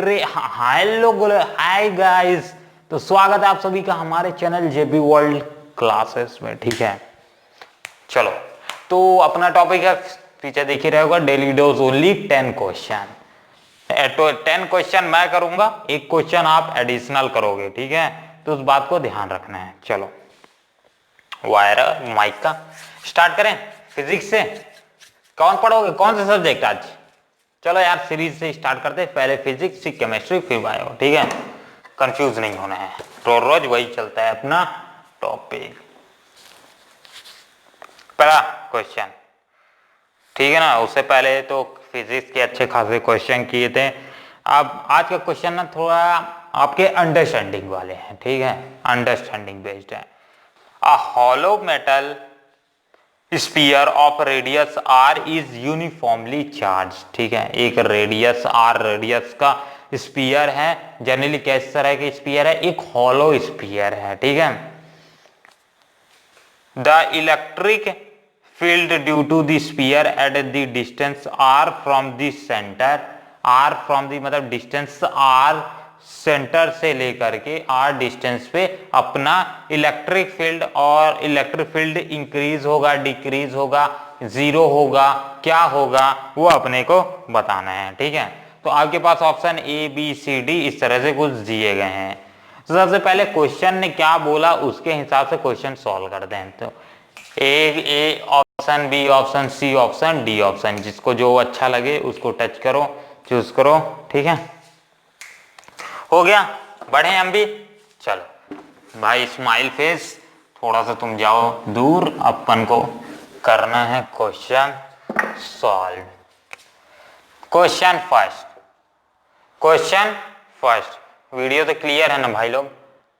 Hello hi guys, तो स्वागत है आप सभी का हमारे चैनल जेबी वर्ल्ड क्लासेस में। ठीक है, चलो तो अपना टॉपिक है, पीछे देख ही रहे होगा, daily dose only 10 question. 10 question मैं करूंगा, एक क्वेश्चन आप एडिशनल करोगे। ठीक है, तो उस बात को ध्यान रखना है। चलो वायर माइक का स्टार्ट करें। फिजिक्स से कौन पढ़ोगे, कौन सा सब्जेक्ट आज? चलो यार सीरीज से स्टार्ट करते हैं, पहले फिजिक्स फिर केमिस्ट्री फिर बायो। ठीक है, कंफ्यूज नहीं होना है, रोज रोज वही चलता है अपना टॉपिक। पहला क्वेश्चन, ठीक है ना, उससे पहले तो फिजिक्स के अच्छे खासे क्वेश्चन किए थे। अब आज का क्वेश्चन ना थोड़ा आपके अंडरस्टैंडिंग वाले हैं। ठीक है, अंडरस्टैंडिंग बेस्ड है। A hollow metal sphere of radius R is uniformly charge. ठीक है, एक रेडियस आर रेडियस का स्पीयर है, जनरली किस तरह के स्पीयर है, एक हॉलो स्पीयर है। ठीक है, the electric field due to the sphere at the distance R from the centre, R from the मतलब डिस्टेंस आर सेंटर से लेकर के आर डिस्टेंस पे अपना इलेक्ट्रिक फील्ड, और इलेक्ट्रिक फील्ड इंक्रीज होगा डिक्रीज होगा, जीरो होगा, क्या होगा, वो अपने को बताना है। ठीक है, तो आपके पास option A B C D इस तरह से कुछ दिए गए हैं। तो सबसे पहले क्वेश्चन ने क्या बोला उसके हिसाब से क्वेश्चन सॉल्व करते हैं। तो A option, B option, C option, D option, जिसको जो अच्छा लगे उसको टच करो, चूज करो। ठीक है, हो गया, बढ़े हम भी। चलो भाई स्माइल फेस, थोड़ा सा तुम जाओ दूर, अपन को करना है question solve. Question first, video तो क्लियर है ना भाई लोग?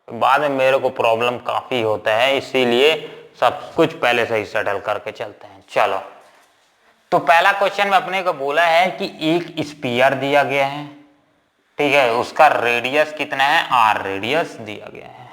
बाद में मेरे को प्रॉब्लम काफी होता है, इसीलिए सब कुछ पहले से ही सेटल करके चलते हैं। चलो, तो पहला क्वेश्चन में अपने को बोला है कि एक स्पीयर दिया गया है। ठीक है, उसका रेडियस कितना है, आर रेडियस दिया गया है,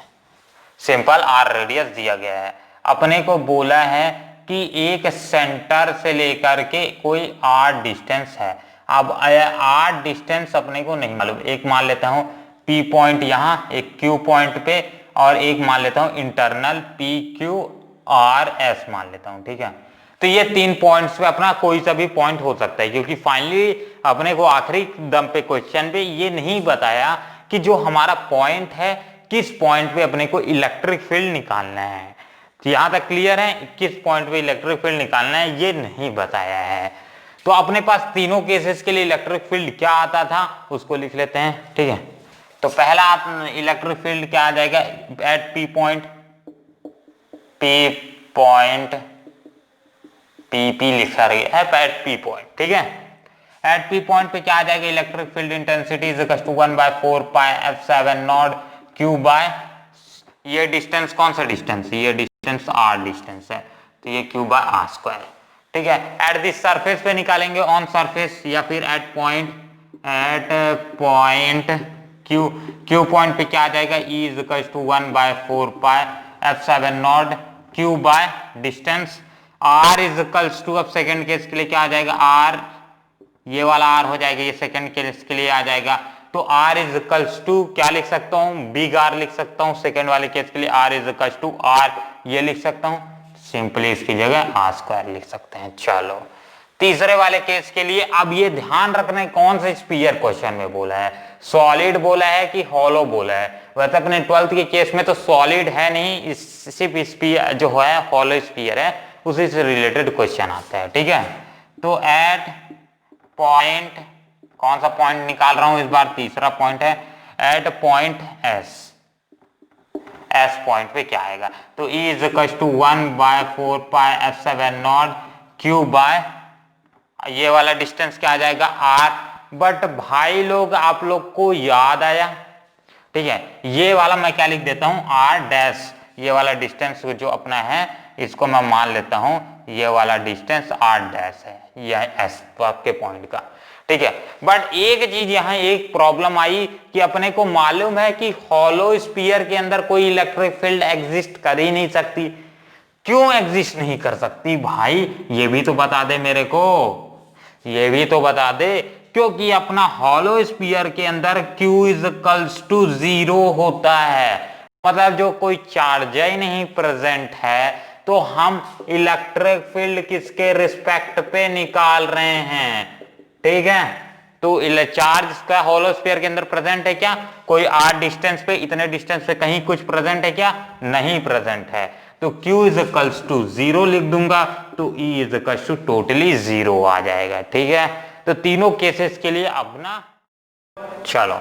सिंपल आर रेडियस दिया गया है। अपने को बोला है कि एक सेंटर से लेकर के कोई आर डिस्टेंस है। अब आर डिस्टेंस अपने को नहीं मालूम, एक मान लेता हूं पी पॉइंट यहाँ, एक क्यू पॉइंट पे, और एक मान लेता हूं internal P Q R S मान लेता हूं। ठीक है, तो ये 3 पॉइंट्स पे अपना कोई सा भी पॉइंट हो सकता है, क्योंकि फाइनली अपने को आखिरी दम पे क्वेश्चन पे ये नहीं बताया कि जो हमारा पॉइंट है किस पॉइंट पे अपने को इलेक्ट्रिक फील्ड निकालना है। तो यहां तक क्लियर है, किस पॉइंट पे इलेक्ट्रिक फील्ड निकालना है ये नहीं बताया है। तो अपने पास तीनों केसेस के लिए इलेक्ट्रिक फील्ड क्या आता था उसको लिख लेते हैं। ठीक है, तो पहला इलेक्ट्रिक फील्ड क्या आ जाएगा, एट पी पॉइंट पी लिखा रही है एट पी पॉइंट। ठीक है, एट पी पॉइंट पे क्या आ जाएगा, electric field intensity is equal to 1/4πf7 naught Q by, ये डिस्टेंस कौन सा डिस्टेंस, ये डिस्टेंस आर डिस्टेंस है, तो ये क्यू बाय आर स्क्वायर। ठीक है, एट दिस सरफेस पे निकालेंगे, ऑन सरफेस, या फिर एट पॉइंट क्यू पॉइंट पे क्या आ जाएगा, E is equal to 1/4πf7 naught Q by distance, R is equals to, अब सेकंड केस के लिए क्या आ जाएगा, आर, ये वाला आर हो जाएगा, ये सेकंड केस के लिए आ जाएगा, तो आर इज इक्वल्स टू क्या लिख सकता हूं, बिग आर लिख सकता हूं, सेकंड वाले केस के लिए R is equals to R, ये लिख सकता हूं, सिंपली इसकी जगह आर स्क्वायर लिख सकते हैं। चलो तीसरे वाले केस के लिए अब ये ध्यान रखना है कौन सा स्पीयर क्वेश्चन में बोला है, सॉलिड बोला है कि हॉलो बोला है। वैसे अपने 12th के केस में तो सॉलिड है नहीं, सिर्फ स्पीयर जो है हॉलो स्पीयर है, उसी से रिलेटेड क्वेश्चन आता है। ठीक है, तो एट पॉइंट, कौन सा पॉइंट निकाल रहा हूं इस बार, तीसरा पॉइंट है, एट पॉइंट एस पॉइंट पे क्या आएगा, तो E is equal to 1/4πf7 naught Q by, ये वाला डिस्टेंस क्या आ जाएगा, आर। बट भाई लोग आप लोग को याद आया, ठीक है, ये वाला मैं क्या लिख देता हूं, आर डैश, ये वाला डिस्टेंस जो अपना है इसको मैं मान लेता हूं ये वाला डिस्टेंस आर डैश है, यह एस आपके पॉइंट का। ठीक है, बट एक चीज यहां एक प्रॉब्लम आई कि अपने को मालूम है कि हॉलो स्फीयर के अंदर कोई इलेक्ट्रिक फील्ड एग्जिस्ट कर ही नहीं सकती। क्यों एग्जिस्ट नहीं कर सकती भाई, ये भी तो बता दे मेरे को, ये भी तो बता दे, क्योंकि अपना हॉलो स्फीयर के अंदर Q इज इक्वल्स टू 0 होता है, मतलब जो कोई चार्ज ही नहीं प्रेजेंट है, तो हम इलेक्ट्रिक फील्ड किसके रिस्पेक्ट पे निकाल रहे हैं, ठीक है। तो चार्ज का हॉलो स्फीयर के अंदर प्रेजेंट है क्या, कोई r डिस्टेंस पे, इतने डिस्टेंस पे कहीं कुछ प्रेजेंट है क्या, नहीं प्रेजेंट है, तो Q इज इक्वल्स टू 0 लिख दूंगा, तो E is equals to totally 0 आ जाएगा, ठीक है। तो तीनों केसेस के लिए अपना, चलो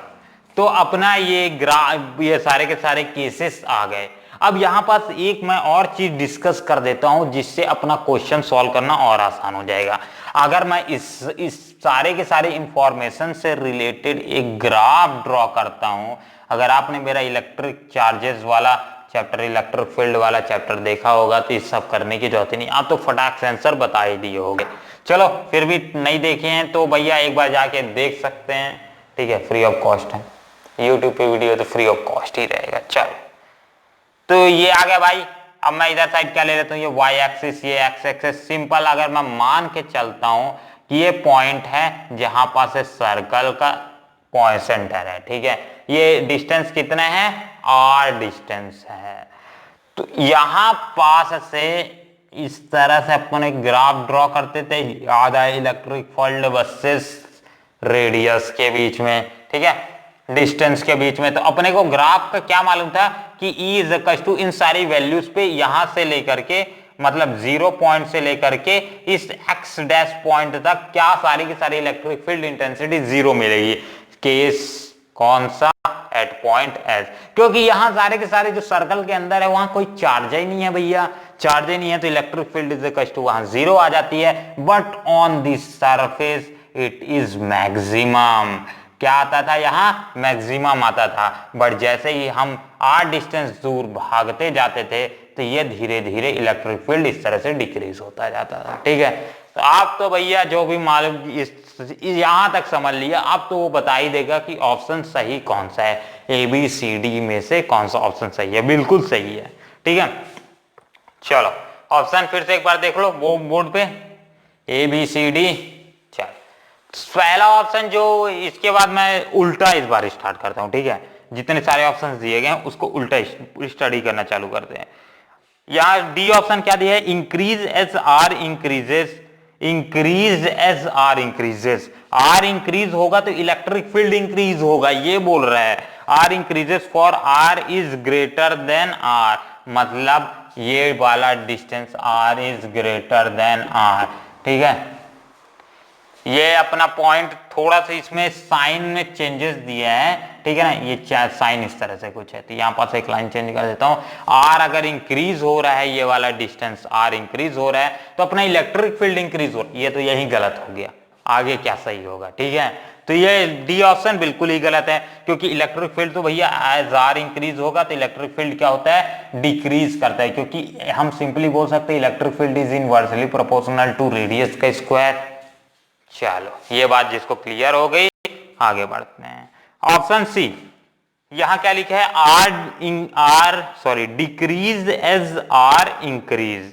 तो अपना ये सारे के सारे केसेस आ गए। अब यहां पास एक मैं और चीज डिस्कस कर देता हूं जिससे अपना क्वेश्चन सॉल्व करना और आसान हो जाएगा। अगर मैं इस सारे के सारे इंफॉर्मेशन से रिलेटेड एक ग्राफ ड्रॉ करता हूं, अगर आपने मेरा इलेक्ट्रिक चार्जेस वाला चैप्टर, इलेक्ट्रिक फील्ड वाला चैप्टर देखा होगा तो इस सब करने की जरूरत नहीं, आप तो फटाक से आंसर बता ही दिए होगे। चलो फिर भी नहीं देखे हैं तो भैया एक बार जाके देख सकते हैं, ठीक है, फ्री ऑफ कॉस्ट है, यूट्यूब पे वीडियो तो फ्री ऑफ कॉस्ट ही रहेगा। चलो तो ये आ गया भाई। अब मैं इधर साइड क्या ले लेता हूँ, ये वाई एक्सिस, ये एक्स एक्सिस। सिंपल अगर मैं मान के चलता हूं कि ये पॉइंट है जहां पास सर्कल का पॉइंट सेंटर है, ठीक है, ये डिस्टेंस कितना है, r डिस्टेंस है, तो यहां पास से इस तरह से अपन एक ग्राफ ड्रॉ करते थे, याद है, इलेक्ट्रिक फील्ड वर्सेस रेडियस के बीच में, ठीक है, डिस्टेंस के बीच में। तो अपने को ग्राफ का क्या मालूम था कि E इज इक्वल टू इन सारी वैल्यूज पे यहां से लेकर के, मतलब 0 पॉइंट से लेकर के इस x डैश पॉइंट तक क्या सारी की सारी इलेक्ट्रिक फील्ड इंटेंसिटी 0 मिलेगी। केस कौन सा, एट पॉइंट एच, क्योंकि यहां सारे के सारे जो सर्कल के अंदर है वहां कोई चार्ज ही नहीं है भैया, चार्ज ही नहीं है, तो electric field is equal to वहां 0 आ जाती है। But on this surface it is maximum, क्या आता था यहाँ, मैक्सिमम आता था। बट जैसे ही हम r डिस्टेंस दूर भागते जाते थे तो ये धीरे धीरे इलेक्ट्रिक फील्ड इस तरह से डिक्रीज होता जाता था, ठीक है। तो आप तो भैया जो भी मालूम यहां तक समझ लिया, आप तो वो बता ही देगा कि ऑप्शन सही कौन सा है, ABCD में से कौन सा ऑप्शन सही है, बिल्कुल सही है, ठीक है। चलो ऑप्शन फिर से एक बार देख लो वो बोर्ड पे, ABCD। चलो पहला ऑप्शन जो, इसके बाद मैं उल्टा इस बार स्टार्ट करता हूं, ठीक है, जितने सारे ऑप्शंस दिए गए हैं उसको उल्टा स्टडी करना चालू करते हैं। यहाँ डी ऑप्शन क्या दिया है, increase as R increases, increase as R increases, R increase होगा तो इलेक्ट्रिक फील्ड इंक्रीज होगा, ये बोल रहा है। R increases for R is greater than R, मतलब ये वाला distance R is greater than R, ठीक है। ये अपना पॉइंट थोड़ा सा इसमें साइन में चेंजेस दिया है, ठीक है ना, ये साइन इस तरह से कुछ है, तो यहाँ पास एक लाइन चेंज कर देता हूँ। आर अगर इंक्रीज हो रहा है, ये वाला डिस्टेंस आर इंक्रीज हो रहा है, तो अपना इलेक्ट्रिक फील्ड इंक्रीज हो, ये तो यही गलत हो गया, आगे क्या सही होगा, ठीक है। तो ये डी ऑप्शन बिल्कुल ही गलत है, क्योंकि इलेक्ट्रिक फील्ड तो भैया एज आर इंक्रीज होगा तो इलेक्ट्रिक फील्ड क्या होता है, डिक्रीज करता है, क्योंकि हम सिंपली बोल सकते हैं electric field is inversely proportional to radius का स्क्वायर। चलो ये बात जिसको क्लियर हो गई, आगे बढ़ते हैं। ऑप्शन सी, यहां क्या लिखा है, R decrease as R increase,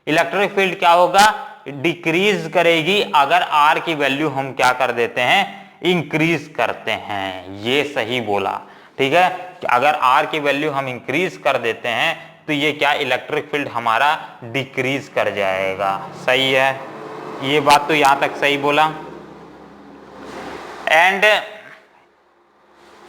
electric field क्या होगा, डिक्रीज करेगी अगर आर की वैल्यू हम क्या कर देते हैं, इंक्रीज करते हैं, ये सही बोला, ठीक है। अगर आर की वैल्यू हम इंक्रीज कर देते हैं तो ये क्या, इलेक्ट्रिक फील्ड हमारा डिक्रीज कर जाएगा, सही है, ये बात तो यहां तक सही बोला। And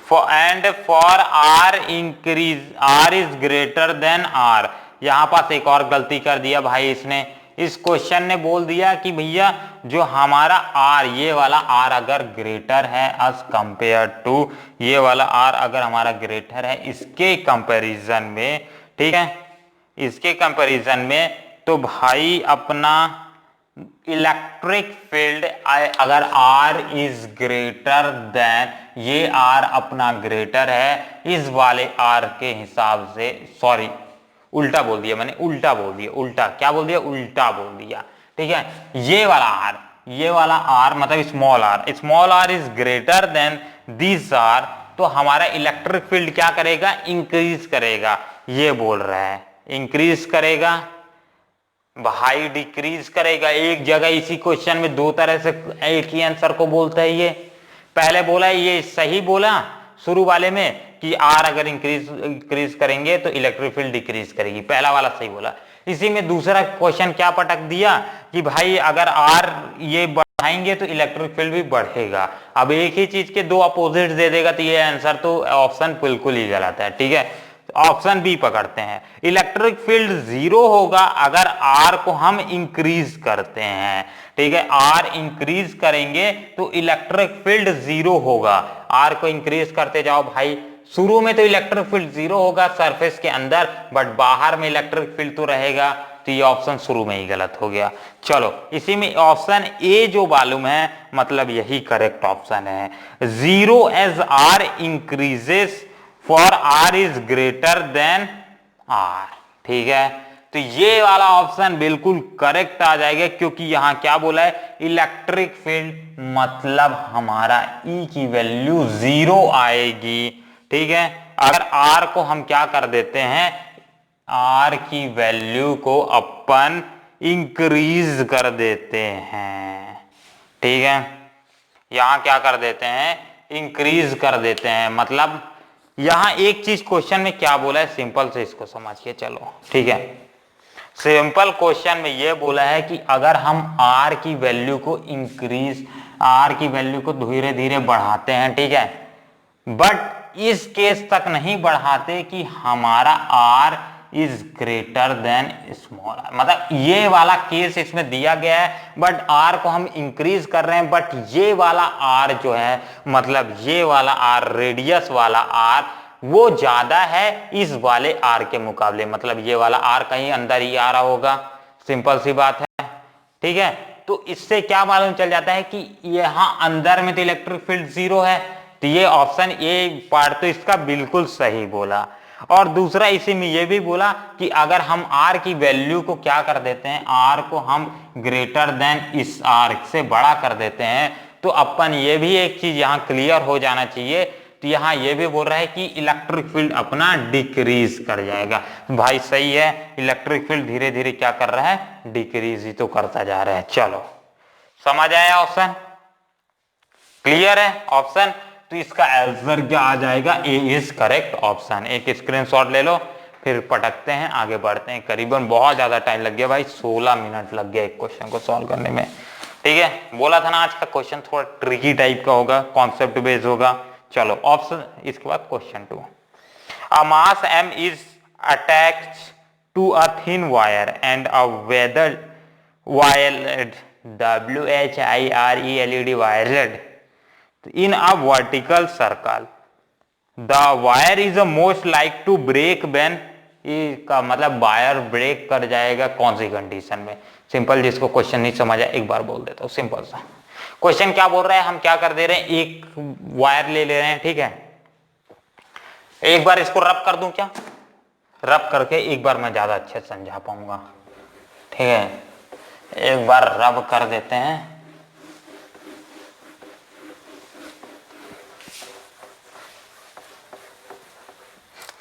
for R increase, R is greater than R, यहां पास एक और गलती कर दिया भाई इसने, इस क्वेश्चन ने बोल दिया कि भैया जो हमारा आर, ये वाला आर अगर ग्रेटर है एज कंपेयर टू, ये वाला आर अगर हमारा ग्रेटर है इसके कंपैरिजन में, ठीक है, इसके कंपैरिजन में, तो भाई अपना इलेक्ट्रिक फील्ड अगर R इज ग्रेटर देन, ये R अपना ग्रेटर है इस वाले R के हिसाब से, सॉरी उल्टा बोल दिया मैंने, उल्टा बोल दिया, उल्टा क्या बोल दिया, उल्टा बोल दिया, ठीक है। ये वाला R, ये वाला R मतलब small r is greater then this R, तो हमारा इलेक्ट्रिक फील्ड क्या करेगा, इंक्रीज करेगा, ये बोल रहा है, इंक्रीज करेगा, भाई डिक्रीज करेगा। एक जगह इसी क्वेश्चन में दो तरह से एक ही आंसर को बोलता है। ये पहले बोला, ये सही बोला शुरू वाले में कि आर अगर इंक्रीज करेंगे तो इलेक्ट्रिक फील्ड डिक्रीज करेगी, पहला वाला सही बोला। इसी में दूसरा क्वेश्चन क्या पटक दिया कि भाई अगर आर ये बढ़ाएंगे तो इलेक्ट्रिक फील्ड भी बढ़ेगा। अब एक ही चीज के दो अपोजिट दे देगा तो ये आंसर तो ऑप्शन बिल्कुल ही गलत है। ठीक है, ऑप्शन बी पकड़ते हैं। इलेक्ट्रिक फील्ड जीरो होगा अगर आर को हम इंक्रीज करते हैं। ठीक है, आर इंक्रीज करेंगे तो इलेक्ट्रिक फील्ड जीरो होगा। आर को इंक्रीज करते जाओ भाई, शुरू में तो इलेक्ट्रिक फील्ड जीरो होगा सरफेस के अंदर, बट बाहर में इलेक्ट्रिक फील्ड तो रहेगा। तो ये ऑप्शन शुरू में ही गलत हो गया। चलो, इसी में ऑप्शन ए जो मालूम है, मतलब यही करेक्ट ऑप्शन है। Zero as R increases for R is greater than R. ठीक है, तो ये वाला ऑप्शन बिल्कुल करेक्ट आ जाएगा, क्योंकि यहां क्या बोला है, इलेक्ट्रिक फील्ड, मतलब हमारा ई की वैल्यू जीरो आएगी। ठीक है, अगर आर को हम क्या कर देते हैं, आर की वैल्यू को अपन इंक्रीज कर देते हैं। ठीक है, यहां क्या कर देते हैं, इंक्रीज कर देते हैं। मतलब यहां एक चीज क्वेश्चन में क्या बोला है, सिंपल से इसको समझ के चलो। ठीक है, सिंपल क्वेश्चन में यह बोला है कि अगर हम आर की वैल्यू को इंक्रीज, आर की वैल्यू को धीरे धीरे बढ़ाते हैं, ठीक है, बट इस केस तक नहीं बढ़ाते कि हमारा R is greater than small R, मतलब ये वाला केस इसमें दिया गया है, बट आर को हम इंक्रीज कर रहे हैं, बट ये वाला आर जो है, मतलब ये वाला आर, रेडियस वाला आर, वो ज्यादा है इस वाले आर के मुकाबले। मतलब ये वाला आर कहीं अंदर ही आ रहा होगा, सिंपल सी बात है। ठीक है, तो इससे क्या मालूम चल जाता है कि यहां अंदर में तो इलेक्ट्रिक फील्ड जीरो है, तो ये ऑप्शन ए पार्ट तो इसका बिल्कुल सही बोला। और दूसरा इसी में ये भी बोला कि अगर हम आर की वैल्यू को क्या कर देते हैं, आर को हम ग्रेटर देन इस आर से बड़ा कर देते हैं, तो अपन ये भी एक चीज यहां क्लियर हो जाना चाहिए। तो यहां ये भी बोल रहा है कि इलेक्ट्रिक फील्ड अपना डिक्रीज कर जाएगा। भाई सही है, इलेक्ट्रिक फील्ड धीरे धीरे क्या कर रहा है, डिक्रीज ही तो करता जा रहा है। चलो, समझ आया ऑप्शन, क्लियर है ऑप्शन। तो इसका आंसर क्या आ जाएगा, ए इज करेक्ट ऑप्शन। एक स्क्रीनशॉट ले लो, फिर पटकते हैं, आगे बढ़ते हैं। करीबन बहुत ज्यादा टाइम लग गया भाई, 16 मिनट लग गया एक क्वेश्चन को सॉल्व करने में। ठीक है, बोला था ना आज का क्वेश्चन थोड़ा ट्रिकी टाइप का होगा, कॉन्सेप्ट बेस्ड होगा। चलो ऑप्शन, इसके बाद question 2। A mass m is attached to a thin wire and a weathered wired WHIRE LED wired in a vertical circle. The wire is a most like to break when, का मतलब wire break कर जाएगा कौन सी condition में। Simple, जिसको question नहीं समझ आया एक बार बोल देता हूँ, सिंपल सा क्वेश्चन क्या बोल रहा है, हम क्या कर दे रहे हैं, एक वायर ले रहे हैं। ठीक है, एक बार इसको रब कर दूं क्या, रब करके एक बार मैं ज्यादा अच्छे से समझा पाऊंगा। ठीक है, एक बार रब कर देते हैं।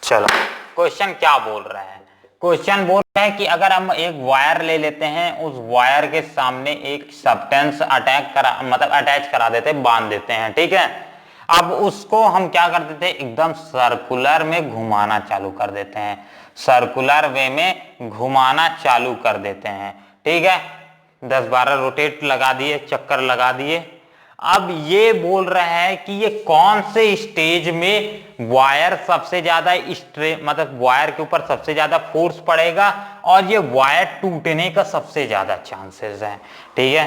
चलो, क्वेश्चन क्या बोल रहा है, क्वेश्चन बोल रहा है कि अगर हम एक वायर ले लेते हैं, उस वायर के सामने एक सब्सटेंस अटैच करा देते हैं, बांध देते हैं। ठीक है, अब उसको हम क्या कर देते हैं, एकदम सर्कुलर में घुमाना चालू कर देते हैं, सर्कुलर वे में घुमाना चालू कर देते हैं। ठीक है, 10-12 रोटेट लगा दिए, चक्कर लगा दिए। अब ये बोल रहा है कि ये कौन से स्टेज में वायर सबसे ज्यादा मतलब वायर के ऊपर सबसे ज्यादा फोर्स पड़ेगा और ये वायर टूटने का सबसे ज्यादा चांसेस है। ठीक है,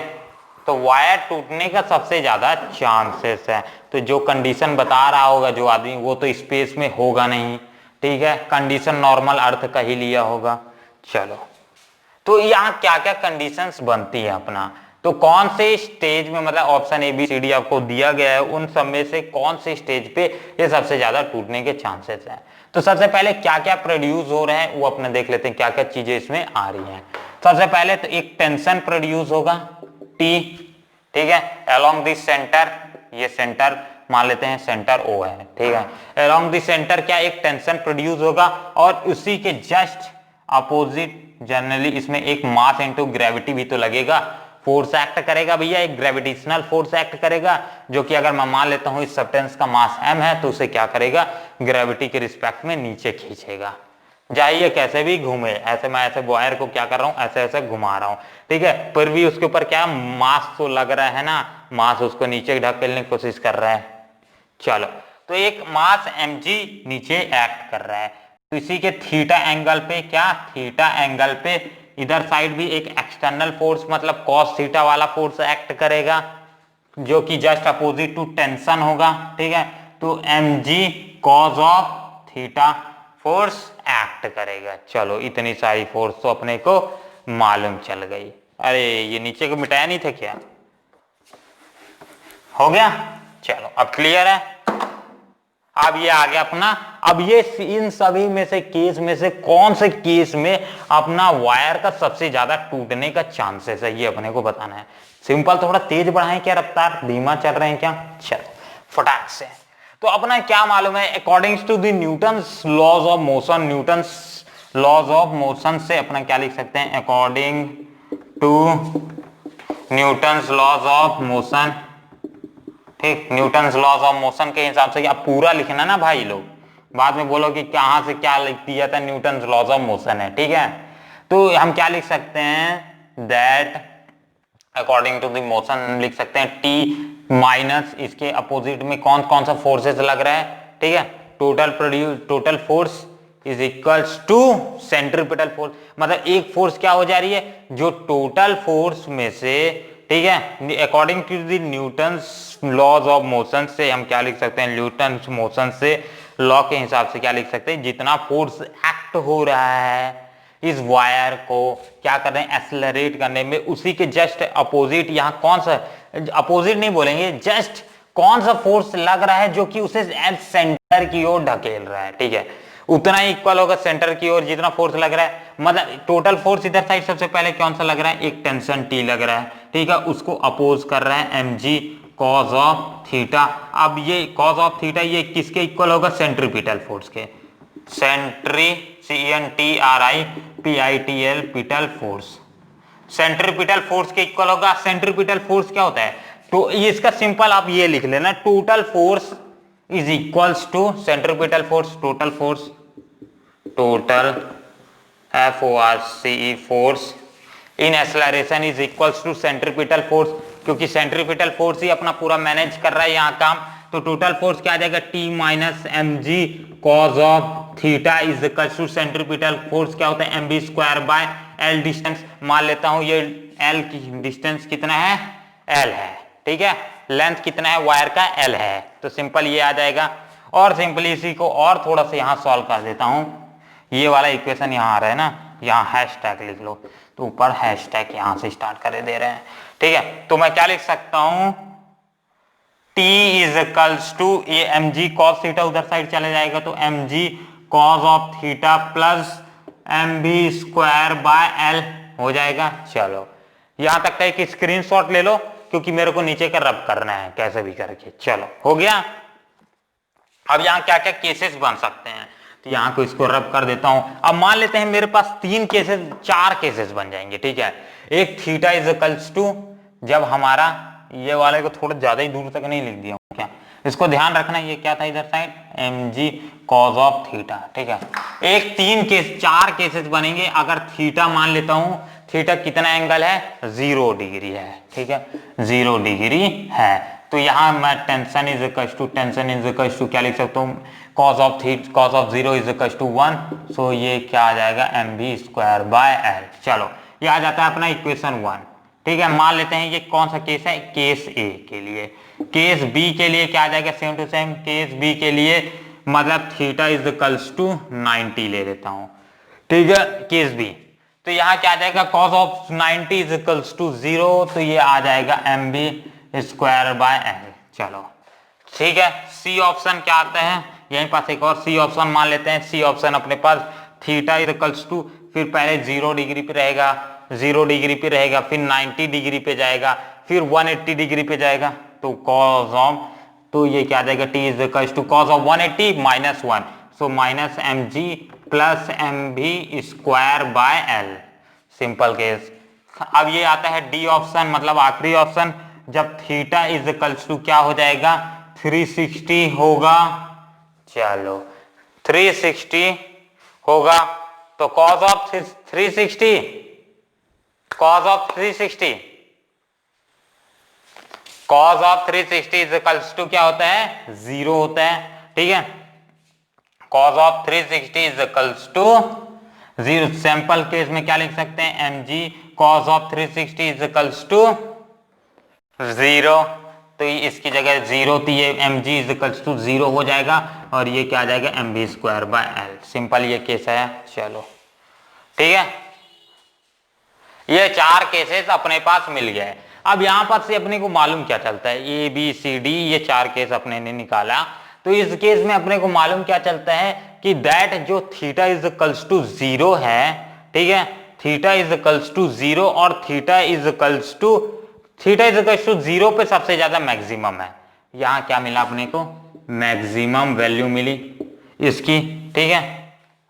तो वायर टूटने का सबसे ज्यादा चांसेस है। तो जो कंडीशन बता रहा होगा जो आदमी, वो तो स्पेस में होगा नहीं। ठीक है, कंडीशन नॉर्मल अर्थ का ही लिया होगा। चलो, तो यहाँ क्या क्या कंडीशंस बनती है अपना, तो कौन से स्टेज में, मतलब ऑप्शन ABCD आपको दिया गया है, उन सब में से कौन से स्टेज पे ये सबसे ज्यादा टूटने के चांसेस हैं। तो सबसे पहले क्या क्या प्रोड्यूस हो रहे हैं वो अपने देख लेते हैं, क्या क्या चीजें इसमें आ रही हैं। सबसे पहले तो एक टेंशन प्रोड्यूस होगा T। ठीक है, अलोंग दिस सेंटर, ये सेंटर मान लेते हैं सेंटर O है। ठीक है, अलोंग दिस सेंटर क्या एक टेंशन प्रोड्यूस होगा और उसी के जस्ट अपोजिट जनरली इसमें एक मास इनटू ग्रेविटी भी तो लगेगा, फोर्स एक्ट करेगा भैया, एक ग्रेविटेशनल फोर्स एक्ट करेगा, जो कि अगर मैं मान लेता हूं इस सब्सटेंस का मास m है तो उसे क्या करेगा, ग्रेविटी के रिस्पेक्ट में नीचे खींचेगा, जाइए कैसे भी घूमे, ऐसे मैं ऐसे वायर को क्या कर रहा हूं, ऐसे ऐसे घुमा रहा हूं, ठीक है, फिर भी उसके ऊपर क्या मास तो लग रहा है ना, मास उसको नीचे ढकेलने की कोशिश कर रहा है। चलो, तो एक मास mg नीचे एक्ट कर रहा है, तो इसी के थीटा एंगल पे क्या, थीटा एंगल पे इधर साइड भी एक एक्सटर्नल फोर्स मतलब कॉस थीटा वाला फोर्स एक्ट करेगा, जो कि जस्ट अपोजिट टू टेंशन होगा, ठीक है, तो mg cos of theta force act करेगा। चलो, इतनी सारी फोर्स तो अपने को मालूम चल गई। अरे ये नीचे को मिटाया नहीं था क्या, हो गया। चलो अब क्लियर है। अब ये आ गया अपना, अब ये इन सभी में से केस में से कौन से केस में अपना वायर का सबसे ज्यादा टूटने का चांसेस है, ये अपने को बताना है। सिंपल, थोड़ा तेज बढ़ाएं क्या रफ्तार, धीमा चल रहे हैं क्या, चलो फटाक से। तो अपना क्या मालूम है, according to the Newton's laws of motion, Newton's laws of motion से अपना क्या लिख सकते हैं, according to Newton's laws of motion, ठीक, न्यूटन्स लॉज ऑफ मोशन के हिसाब से, आप पूरा लिखना ना भाई लोग, बाद में बोलो कि कहां से क्या लिख दिया था, न्यूटन्स लॉज ऑफ मोशन है, ठीक है। तो हम क्या लिख सकते हैं, that according to the motion लिख सकते हैं टी माइनस इसके अपोजिट में कौन कौन सा फोर्सेस लग रहा है, ठीक है, total force is equals to centripetal force, मतलब एक फोर्स क्या हो जा रही है, जो टोटल फोर्स में से, ठीक है, according to the Newton's laws of motion से हम क्या लिख सकते हैं, न्यूटन्स मोशन से लॉ के हिसाब से क्या लिख सकते हैं, जितना फोर्स एक्ट हो रहा है इस वायर को क्या कर रहे हैं, एक्सेलरेट करने में, उसी के जस्ट अपोजिट, यहाँ कौन सा अपोजिट नहीं बोलेंगे, जस्ट कौन सा फोर्स लग रहा है जो कि उसे सेंटर की ओर ढकेल रहा है, ठीक है, उतना ही इक्वल होगा सेंटर की ओर जितना फोर्स लग रहा है, मतलब टोटल फोर्स इधर साइड सबसे पहले कौन सा लग रहा है, एक टेंशन टी लग रहा है, ठीक है, उसको अपोज कर रहा है mg कॉस ऑफ थीटा। अब ये कॉस ऑफ थीटा ये किसके इक्वल होगा, सेंट्रीपिटल फोर्स के, सेंट्रीपिटल पिटल फोर्स, सेंट्रीपिटल फोर्स के इक्वल होगा। सेंट्रीपिटल फोर्स क्या होता है, तो इसका सिंपल आप ये लिख लेना, total force is equals to centripetal force, total force, total FORCE force in acceleration is equals to centripetal force, क्योंकि सेंट्रीपिटल फोर्स ही अपना पूरा मैनेज कर रहा है यहाँ काम, तो टोटल फोर्स क्या आ जाएगा, T minus mg cos of theta is equals to centripetal force क्या होता है, mv square by l, distance मान लेता हूं ये l की डिस्टेंस कितना है, l है, ठीक है, लेंथ कितना है वायर का, l है, तो सिंपल ये आ जाएगा। और सिंपली इसी को और थोड़ा सा यहाँ सॉल्व कर देता हूं, ये वाला इक्वेशन यहाँ आ रहा है ना, यहाँ हैशटैग लिख लो, तो ऊपर हैशटैग यहाँ से स्टार्ट कर दे रहे हैं, ठीक है, तो मैं क्या लिख सकता हूं, T इज इक्वल्स टू ये mg cos थीटा उधर साइड चले जाएगा, तो mg cos of theta plus mv square by l हो जाएगा। चलो यहां तक का एक स्क्रीनशॉट ले लो, क्योंकि मेरे को नीचे का रब करना है कैसे भी करके। चलो हो गया। अब यहाँ क्या क्या केसेस बन सकते हैं, तो यहाँ को इसको रब कर देता हूं। अब मान लेते हैं मेरे पास 3 केसेस 4 केसेस बन जाएंगे, ठीक है। एक थीटा इज इक्वल्स टू, जब हमारा ये वाले को थोड़ा ज्यादा ही दूर तक नहीं लिख दिया क्या, इसको ध्यान रखना, ये क्या था इधर side, mg cos of theta, ठीक है। एक 4 केसेस बनेंगे, अगर थीटा मान लेता हूं, थीटा कितना एंगल है, 0 डिग्री है, ठीक है, 0 डिग्री है, तो यहां मैं टेंशन इज इक्वल्स टू क्या लिख सकता हूं, cos of 0 is equals to 1, so ये क्या आ जाएगा, mv स्क्वायर बाय l। चलो ये आ जाता है अपना इक्वेशन 1, ठीक है। मान लेते हैं ये कौन सा केस है, केस ए के लिए। केस बी के लिए क्या आ जाएगा, same to same. Case B के लिए मतलब थीटा इज इक्वल्स टू 90 ले लेता हूं, ठीक है, केस बी। तो यहाँ क्या आ जाएगा, cos of 90 is equals to 0, तो ये आ जाएगा mv स्क्वायर बाय l। चलो ठीक है। सी ऑप्शन क्या आता है, यहीं पास एक और सी ऑप्शन मान लेते हैं। सी ऑप्शन अपने पास थीटा इज इक्वल्स टू, फिर पहले 0 डिग्री पे रहेगा, 0 डिग्री पे रहेगा, फिर 90 डिग्री पे जाएगा, फिर 180 डिग्री पे जाएगा, तो cos ऑफ, तो ये क्या आ जाएगा, t is equals to cos of 180 minus 1, so minus mg plus m v square by l, simple case. अब ये आता है डी ऑप्शन, मतलब आखिरी ऑप्शन, जब थीटा इज इक्वल्स टू क्या हो जाएगा 360 होगा। चलो 360 होगा तो cos of 360, cos of 360, cos of 360 is equals to क्या होता है 0 होता है, ठीक है। cos of 360 is equals to 0। Sample case में क्या लिख सकते हैं mg cos of 360 is equals to 0, तो इसकी जगह 0 तो ये mg इज इक्वल्स टू 0 हो जाएगा और ये क्या आ जाएगा mv square by l, simple ये केस है। चलो ठीक है, ये 4 केसेस अपने पास मिल गए। अब यहां पर से अपने को मालूम क्या चलता है, ए बी सी डी, ये 4 केस अपने ने निकाला। तो इस केस में अपने को मालूम क्या चलता है कि दैट जो थीटा इज इक्वल्स टू 0 है, ठीक है, थीटा इज इक्वल्स टू 0 और थीटा इज इक्वल्स टू 0 पे सबसे ज्यादा मैक्सिमम है। यहां क्या मिला अपने को, मैक्सिमम वैल्यू मिली इसकी, ठीक है।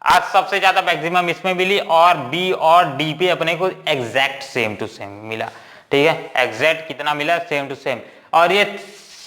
आज सबसे ज्यादा मैक्सिमम इसमें मिली और बी और डी पे अपने को एग्जैक्ट सेम टू सेम मिला, ठीक है। एग्जैक्ट कितना मिला, सेम टू सेम। और ये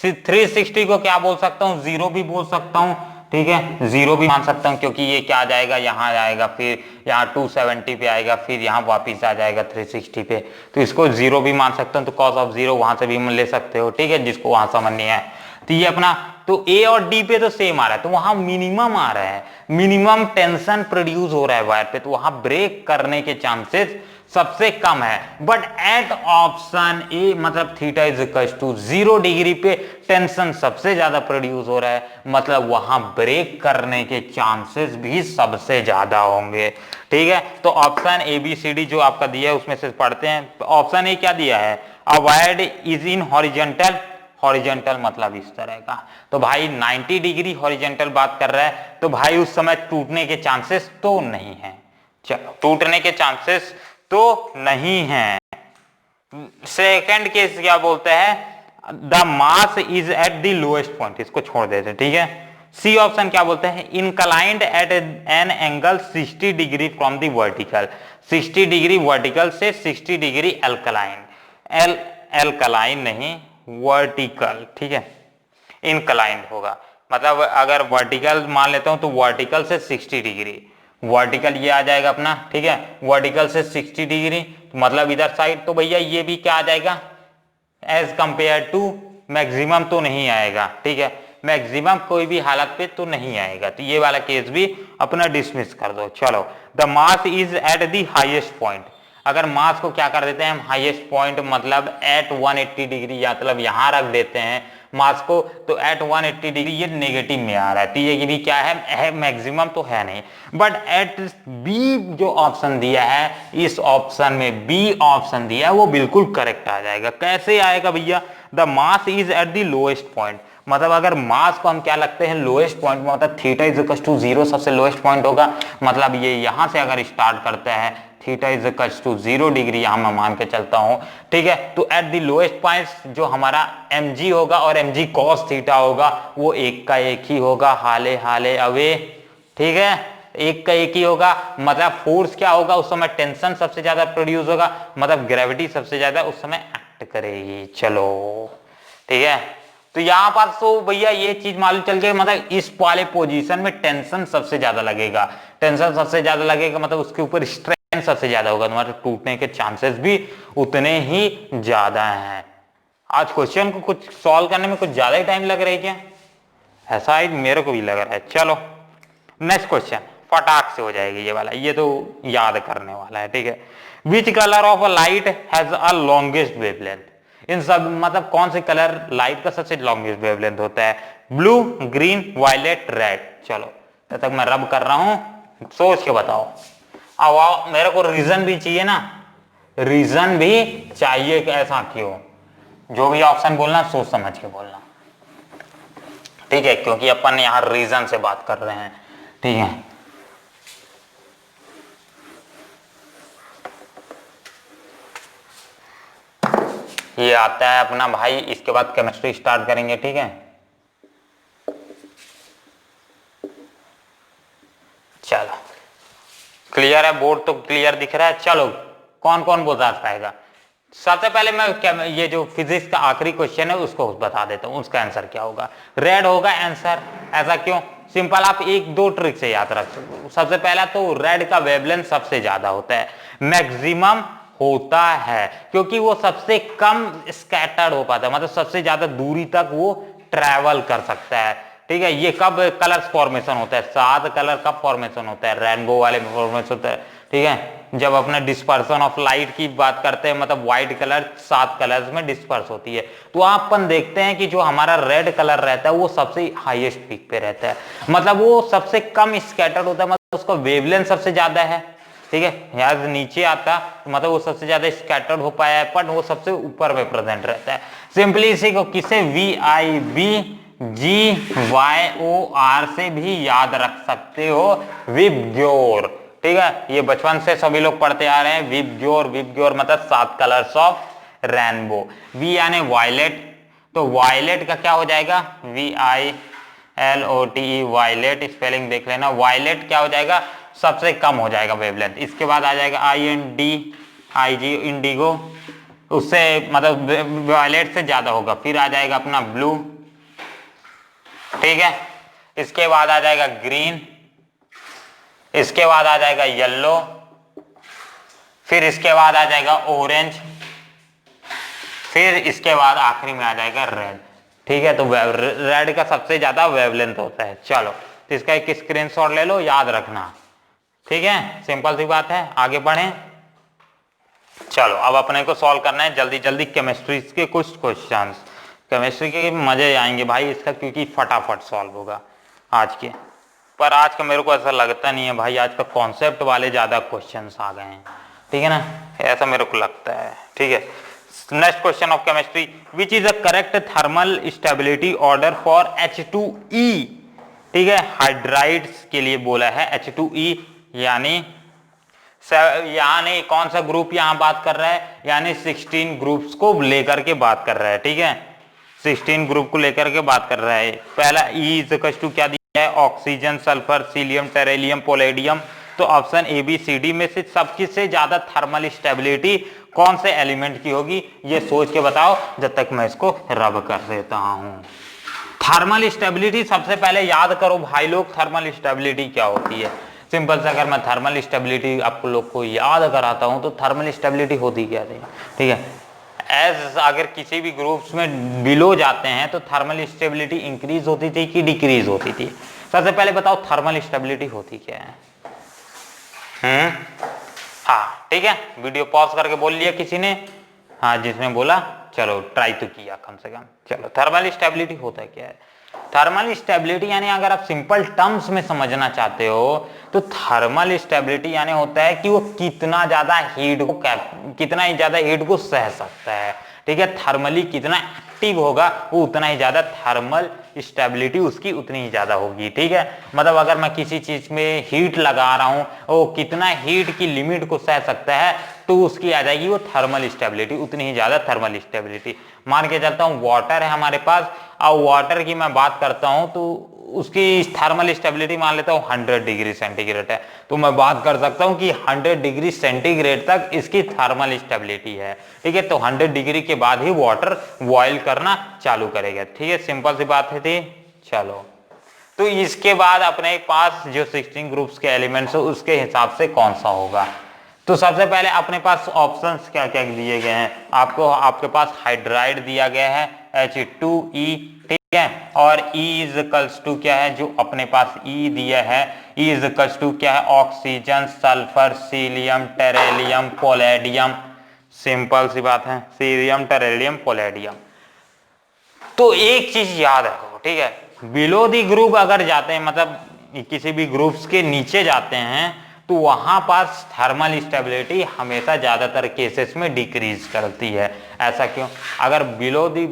360 को क्या बोल सकता हूँ, 0 भी बोल सकता हूँ, ठीक है, 0 भी मान सकता हूँ, क्योंकि ये क्या जाएगा यहाँ आएगा, फिर यहाँ 270 पे आएगा, फिर यहाँ वापिस आ जाएगा 360 पे, तो इसको 0 भी मान सकता हूँ। तो cos ऑफ 0 वहां से भी ले सकते हो, ठीक है, जिसको वहां समझ नहीं है। तो ये अपना, तो ए और डी पे तो सेम आ रहा है, तो वहां मिनिमम आ रहा है, मिनिमम टेंशन प्रोड्यूस हो रहा है वायर पे, तो वहां ब्रेक करने के चांसेस सबसे कम है। बट एट ऑप्शन ए, मतलब theta is equal to 0 degree पे टेंशन सबसे ज्यादा प्रोड्यूस हो रहा है, मतलब वहां ब्रेक करने के चांसेस भी सबसे ज्यादा होंगे, ठीक है। तो option A B C D जो आपका दिया है उसमें से पढ़ते हैं। ऑप्शन ए क्या दिया है, a wire is in horizontal, horizontal मतलब इस तरह का, तो भाई 90 डिग्री हॉरिजॉन्टल बात कर रहा है, तो भाई उस समय टूटने के चांसेस तो नहीं है। चलो, टूटने के चांसेस तो नहीं है। सेकंड केस क्या बोलते हैं, the mass is at the lowest point, इसको छोड़ देते हैं, ठीक है। सी ऑप्शन क्या बोलते हैं, inclined at an angle 60 degree from the vertical, 60 degree vertical से 60 डिग्री एल्कलाइन, एल्कलाइन नहीं वर्टिकल, ठीक है, इनक्लाइंड होगा, मतलब अगर वर्टिकल मान लेता हूं तो वर्टिकल से 60 डिग्री, वर्टिकल ये आ जाएगा अपना, ठीक है, वर्टिकल से 60 डिग्री, तो मतलब इधर साइड, तो भैया ये भी क्या आ जाएगा एज कंपेयर टू मैक्सिमम तो नहीं आएगा, ठीक है, मैक्सिमम कोई भी हालत पे तो नहीं आएगा, तो ये वाला केस भी अपना डिसमिस कर दो। चलो, the mass is at the highest point, अगर मास को क्या कर देते हैं हम हाईएस्ट पॉइंट, मतलब एट 180 डिग्री, या मतलब यहां रख देते हैं मास को, तो एट 180 डिग्री ये नेगेटिव में आ रहा है, तो ये भी क्या है मैक्सिमम तो है नहीं। बट एट बी जो ऑप्शन दिया है, इस ऑप्शन में बी ऑप्शन दिया है वो बिल्कुल करेक्ट आ जाएगा। कैसे आएगा भैया, the mass is at the lowest point, मतलब अगर मास को हम क्या लगते हैं लोएस्ट पॉइंट में, मतलब थीटा इज इक्वल टू 0 सबसे लोएस्ट पॉइंट होगा, मतलब ये यहां से अगर स्टार्ट करता है theta is equal to 0 degree, यहां मैं मान के चलता हूं, ठीक है, तो एट द लोएस्ट पॉइंट जो हमारा mg होगा और mg cos थीटा होगा वो एक का एक ही होगा, हाले हाले अवे, ठीक है, एक का एक ही होगा। मतलब फोर्स क्या होगा उस समय, टेंशन सबसे ज्यादा प्रोड्यूस होगा, मतलब ग्रेविटी सबसे ज्यादा उस समय एक्ट करेगी। चलो ठीक है, तो यहां पर तो भैया ये चीज मालूम चल गई, मतलब इस वाले पोजीशन में टेंशन सबसे ज्यादा लगेगा, टेंशन सबसे ज्यादा लगेगा, मतलब उसके ऊपर स्ट्रेन सबसे ज्यादा होगा, तुम्हारे टूटने के चांसेस भी उतने ही ज्यादा हैं। आज क्वेश्चन को कुछ सॉल्व करने में कुछ ज्यादा ही टाइम लग रहा है क्या, ऐसा ही मेरे को भी लग रहा है। चलो नेक्स्ट क्वेश्चन फटाक से हो जाएगी ये वाला, ये तो याद करने वाला है, ठीक है। Which colour of a light has a longest wavelength, इन सब मतलब कौन से कलर लाइट का सबसे लॉन्गेस्ट वेवलेंथ होता है, ब्लू, ग्रीन, वायलेट, रेड। चलो तब तक मैं रब कर रहा हूं, सोच के बताओ। अब मेरे को रीजन भी चाहिए ना, रीजन भी चाहिए कि ऐसा क्यों, जो भी ऑप्शन बोलना सोच समझ के बोलना, ठीक है, क्योंकि अपन यहां रीजन से बात कर रहे हैं, ठीक है। ये आता है अपना भाई, इसके बाद केमिस्ट्री स्टार्ट करेंगे, ठीक है। चलो क्लियर है? बोर्ड तो क्लियर दिख रहा है। चलो कौन कौन बता पाएगा? सबसे पहले मैं ये जो फिजिक्स का आखिरी क्वेश्चन है उसको बता देता हूं, उसका आंसर क्या होगा। रेड होगा आंसर। ऐसा क्यों? सिंपल, आप एक दो ट्रिक से याद रख सकते। सबसे पहला तो रेड का वेवलेंथ सबसे ज्यादा होता है, मैक्सिमम होता है, क्योंकि वो सबसे कम स्कैटर्ड हो पाता है, मतलब सबसे ज्यादा दूरी तक वो ट्रैवल कर सकता है। ठीक है, ये कब कलर्स फॉर्मेशन होता है? 7 कलर कब फॉर्मेशन होता है? रेनबो वाले फॉर्मेशन होता है। ठीक है, जब अपने डिस्पर्सन ऑफ लाइट की बात करते हैं, मतलब व्हाइट कलर 7 कलर्स में डिस्पर्स होती है, तो अपन देखते हैं कि जो हमारा रेड कलर रहता है वो सबसे हाईएस्ट पीक पे रहता है, मतलब वो सबसे कम स्कैटर्ड होता है, मतलब उसका वेवलेंथ सबसे ज्यादा है। ठीक है, यहाँ नीचे आता मतलब वो सबसे ज्यादा स्कैटर्ड हो पाया है, पर वो सबसे ऊपर में प्रेजेंट रहता है। सिंपली इसी को किसे VIBGYOR से भी याद रख सकते हो, विबग्योर। ठीक है, ये बचपन से सभी लोग पढ़ते आ रहे हैं, विबग्योर। विबग्योर मतलब 7 कलर्स ऑफ रेनबो। वी यानी वायलेट, तो वायलेट का क्या हो जाएगा? VILOTE, violet. स्पेलिंग देख लेना। वायलेट क्या हो जाएगा? सबसे कम हो जाएगा वेवलेंथ। इसके बाद आ जाएगा INDIG, इंडिगो, उससे मतलब वायलेट से ज्यादा होगा। फिर आ जाएगा अपना ब्लू। ठीक है, इसके बाद आ जाएगा ग्रीन, इसके बाद आ जाएगा येलो, फिर इसके बाद आ जाएगा ऑरेंज, फिर इसके बाद आखिरी में आ जाएगा रेड। ठीक है, तो रेड का सबसे ज्यादा वेवलेंथ होता है। चलो, तो इसका एक स्क्रीनशॉट ले लो, याद रखना। ठीक है, सिंपल सी बात है। आगे बढ़ें। चलो, अब अपने को सॉल्व करना है जल्दी जल्दी केमिस्ट्री के कुछ क्वेश्चंस। केमिस्ट्री के मजे आएंगे भाई इसका, क्योंकि फटाफट सॉल्व होगा आज के। पर आज का मेरे को ऐसा लगता नहीं है भाई, आज का कॉन्सेप्ट वाले ज्यादा क्वेश्चंस आ गए हैं। ठीक है ना, ऐसा मेरे को लगता है। ठीक है, next question of chemistry, which is the correct thermal stability order for H2E। ठीक है, हाइड्राइड्स के लिए बोला है H2E, यानी कौन सा ग्रुप यहां बात कर रहा है? यानी 16 ग्रुप्स को लेकर के बात कर रहा है। ठीक है, 16 ग्रुप को लेकर के बात कर रहा है। पहला E इक्वल्स टू क्या दिया है? Oxygen, sulphur, selenium, tellurium, polonium. तो ऑप्शन ABCD में से सबसे से ज्यादा थर्मल स्टेबिलिटी कौन से एलिमेंट की होगी? ये सोच के बताओ जब तक मैं इसको रब कर देता हूं। थर्मल स्टेबिलिटी सबसे पहले याद करो भाई लोग, थर्मल स्टेबिलिटी क्या होती है। सिंपल से अगर मैं थर्मल स्टेबिलिटी आप लोग को याद कराता हूं तो थर्मल स्टेबिलिटी होती क्या थी? ठीक है, एज अगर किसी भी ग्रुप्स में बिलो जाते हैं तो थर्मल स्टेबिलिटी इंक्रीज होती थी कि डिक्रीज होती थी? सबसे पहले बताओ थर्मल स्टेबिलिटी होती क्या है? हाँ, ठीक है, वीडियो पॉज करके बोल लिया किसी ने? हाँ, जिसने बोला चलो ट्राई तो किया कम से कम। चलो, थर्मल स्टेबिलिटी होता है क्या है? थर्मल स्टेबिलिटी यानी अगर आप सिंपल टर्म्स में समझना चाहते हो तो थर्मल स्टेबिलिटी यानी होता है कि वो कितना ज्यादा हीट को सह सकता है। ठीक है, थर्मली कितना एक्टिव होगा वो उतना ही ज्यादा थर्मल स्टेबिलिटी उसकी उतनी ही ज्यादा होगी। ठीक है, मतलब अगर मैं किसी चीज में हीट लगा रहा हूं वो कितना हीट की लिमिट को सह सकता है तो उसकी आ जाएगी वो थर्मल स्टेबिलिटी, उतनी ही ज्यादा थर्मल स्टेबिलिटी। मान के चलता हूं वाटर है हमारे पास, और वाटर की मैं बात करता हूं तो उसकी थर्मल स्टेबिलिटी मान लेता हूं 100 डिग्री सेंटीग्रेड है, तो मैं बात कर सकता हूं कि 100 डिग्री सेंटीग्रेड तक इसकी थर्मल स्टेबिलिटी है। ठीक है, तो 100 डिग्री के बाद ही वाटर बॉयल करना चालू करेगा। ठीक है, सिंपल सी बात है थी। चलो, तो इसके बाद अपने पास जो 16 ग्रुप्स के एलिमेंट्स है उसके हिसाब से कौन सा होगा? तो सबसे पहले अपने पास ऑप्शंस क्या क्या दिए गए हैं? आपके पास हाइड्राइड दिया गया है H2E। ठीक है, और E इज इक्वल्स टू क्या है? जो अपने पास E दिया है E इज इक्वल्स टू क्या है? Oxygen, sulphur, selenium, tellurium, polonium. Simple सी बात है, सीलियम, टेरेलियम, पोलेडियम। तो एक चीज याद रखो, ठीक है, बिलो दी ग्रुप अगर जाते हैं, मतलब किसी भी ग्रुप्स के नीचे जाते हैं तो वहां पास थर्मल स्टेबिलिटी हमेशा ज्यादातर केसेस में डिक्रीज करती है। ऐसा क्यों? अगर बिलो दी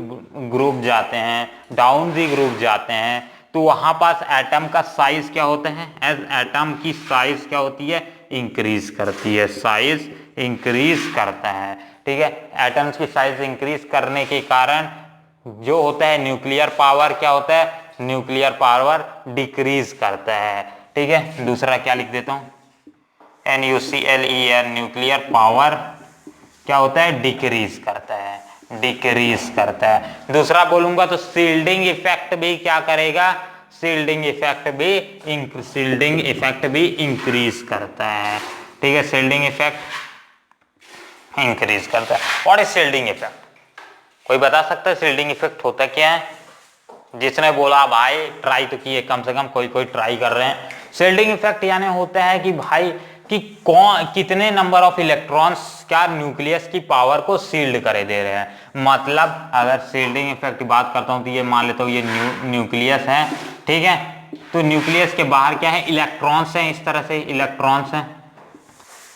ग्रुप जाते हैं, डाउन दी ग्रुप जाते हैं, तो वहां पास एटम का साइज क्या होता है? एज एटम की साइज क्या होती है? इंक्रीज करती है, साइज इंक्रीज करता है। ठीक है, एटम्स की साइज इंक्रीज करने के कारण जो होता है न्यूक्लियर पावर क्या होता है? न्यूक्लियर पावर डिक्रीज करता है। ठीक है, दूसरा क्या लिख देता हूं? NuCl न्यूक्लियर पावर क्या होता है, डिक्रीज करता है, डिक्रीज करता है। दूसरा बोलूंगा तो शील्डिंग इफेक्ट भी क्या करेगा, शील्डिंग इफेक्ट भी इंक्रीज करता है, ठीक है, शील्डिंग इफेक्ट इंक्रीज करता है। व्हाट इज शील्डिंग इफेक्ट, कोई बता सकता है शील्डिंग इफेक्ट होता क्या है? जिसने बोला भाई ट्राई तो किए, कम से कम कोई ट्राई कर रहे हैं। शील्डिंग इफेक्ट यानी होता है कि भाई कि कौन कितने नंबर ऑफ इलेक्ट्रॉन्स क्या न्यूक्लियस की पावर को शील्ड करे दे रहे हैं। मतलब अगर शील्डिंग इफेक्ट की बात करता हूं तो ये मान लेता हूं ये न्यूक्लियस है, ठीक है, तो न्यूक्लियस के बाहर क्या है, इलेक्ट्रॉन्स हैं, इस तरह से इलेक्ट्रॉन्स हैं,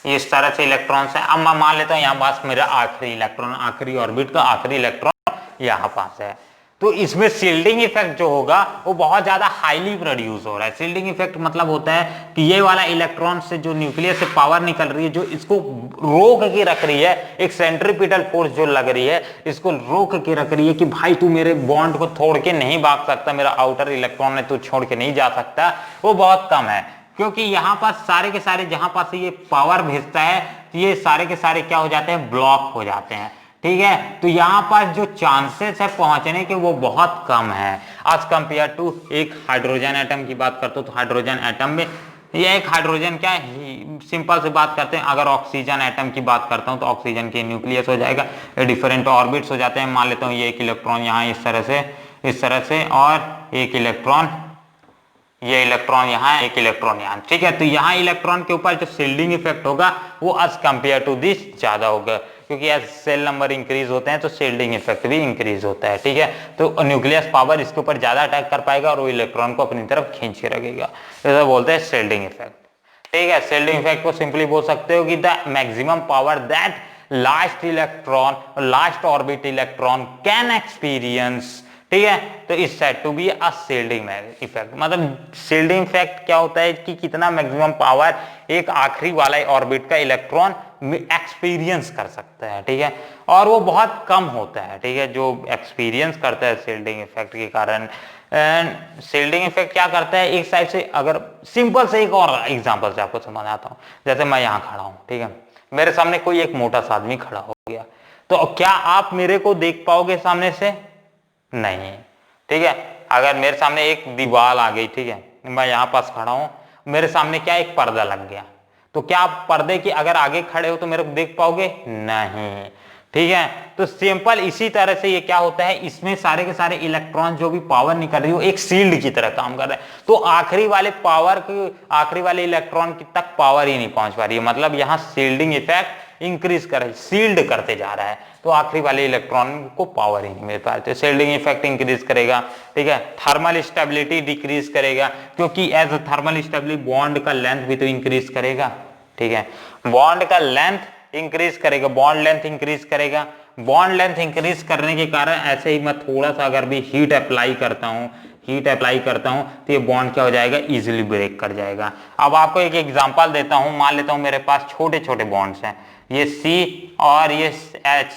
इस तरह से इलेक्ट्रॉन्स हैं। अब मैं मान लेता हूं यहाँ पास मेरा आखिरी इलेक्ट्रॉन, आखिरी ऑर्बिट का आखिरी इलेक्ट्रॉन यहाँ पास है, तो इसमें शील्डिंग इफेक्ट जो होगा वो बहुत ज्यादा हाईली प्रोड्यूस हो रहा है। शील्डिंग इफेक्ट मतलब होता है कि ये वाला इलेक्ट्रॉन से जो न्यूक्लियस से पावर निकल रही है, जो इसको रोक के रख रही है, एक सेंट्रीपिटल फोर्स जो लग रही है, इसको रोक के रख रही है कि भाई तू मेरे बॉन्ड को छोड़ के नहीं भाग सकता, मेरा आउटर इलेक्ट्रॉन है तू छोड़ के नहीं जा सकता, वो बहुत कम है। क्योंकि यहाँ पास सारे के सारे जहां पास ये पावर भेजता है, तो ये सारे के सारे क्या हो जाते हैं, ब्लॉक हो जाते हैं, ठीक है। तो यहाँ पास जो चांसेस है पहुंचने के वो बहुत कम है एज कंपेयर टू एक हाइड्रोजन एटम की बात करते हो तो हाइड्रोजन एटम में ये एक हाइड्रोजन क्या है, सिंपल से बात करते हैं, अगर ऑक्सीजन एटम की बात करता हूं तो ऑक्सीजन के न्यूक्लियस हो जाएगा, डिफरेंट ऑर्बिट्स हो जाते हैं। मान लेता हूं ये एक इलेक्ट्रॉन यहाँ इस तरह से और एक इलेक्ट्रॉन, ये इलेक्ट्रॉन यहाँ, एक इलेक्ट्रॉन यहाँ, ठीक है। तो यहाँ इलेक्ट्रॉन के ऊपर जो शील्डिंग इफेक्ट होगा वो एज कंपेयर टू दिस ज्यादा होगा, क्योंकि एज सेल नंबर इंक्रीज होते हैं तो शील्डिंग इफेक्ट भी इंक्रीज होता है, ठीक है। तो न्यूक्लियस पावर इसके ऊपर ज्यादा अटैक कर पाएगा और वो इलेक्ट्रॉन को अपनी तरफ खींच के रखेगा, ऐसा बोलते हैं शील्डिंग इफेक्ट, ठीक है। शील्डिंग इफेक्ट को सिंपली बोल सकते हो कि the maximum power that last electron, last orbit electron can experience, ठीक है। तो इस set to be a shielding effect, मतलब शील्डिंग इफेक्ट क्या होता है कि कितना मैक्सिमम पावर एक आखिरी वाला ऑर्बिट का इलेक्ट्रॉन एक्सपीरियंस कर सकता है, ठीक है, और वो बहुत कम होता है, ठीक है, जो एक्सपीरियंस करता है शील्डिंग इफेक्ट के कारण। शील्डिंग इफेक्ट क्या करता है, एक साइड से अगर सिंपल से एक और एग्जांपल से आपको समझाता हूं, जैसे मैं यहाँ खड़ा हूं, ठीक है, मेरे सामने कोई एक मोटा सा आदमी खड़ा हो गया, तो क्या आप मेरे को देख पाओगे सामने से? नहीं, ठीक है। अगर मेरे सामने एक दीवार आ गई, ठीक है, मैं यहाँ पास खड़ा हूं, मेरे सामने क्या एक पर्दा लग गया, तो क्या आप पर्दे के अगर आगे खड़े हो तो मेरे को देख पाओगे? नहीं, ठीक है। तो सिंपल इसी तरह से ये क्या होता है, इसमें सारे के सारे इलेक्ट्रॉन जो भी पावर निकल रही हो एक शील्ड की तरह काम कर रहा है, तो आखिरी वाले पावर की, आखिरी वाले इलेक्ट्रॉन की तक पावर ही नहीं पहुंच पा रही है, मतलब यहाँ शील्डिंग इफेक्ट इंक्रीज कर, शील्ड करते जा रहा है, तो आखिरी वाले इलेक्ट्रॉन को पावर ही नहीं मिल पा रही, शील्डिंग इफेक्ट इंक्रीज करेगा, ठीक है। थर्मल स्टेबिलिटी डिक्रीज करेगा, क्योंकि एज थर्मल स्टेबिलिटी बॉन्ड का लेंथ भी तो इंक्रीज करेगा, ठीक है, बॉन्ड का लेंथ इंक्रीज करेगा, बॉन्ड लेंथ इंक्रीज करेगा, बॉन्ड लेंथ इंक्रीज करने के कारण ऐसे ही मैं थोड़ा सा अगर भी हीट अप्लाई करता हूं तो ये बॉन्ड क्या हो जाएगा, इजीली ब्रेक कर जाएगा। अब आपको एक एग्जांपल देता हूं, मान लेता हूं मेरे पास छोटे छोटे बॉन्ड्स हैं, ये C और ये H,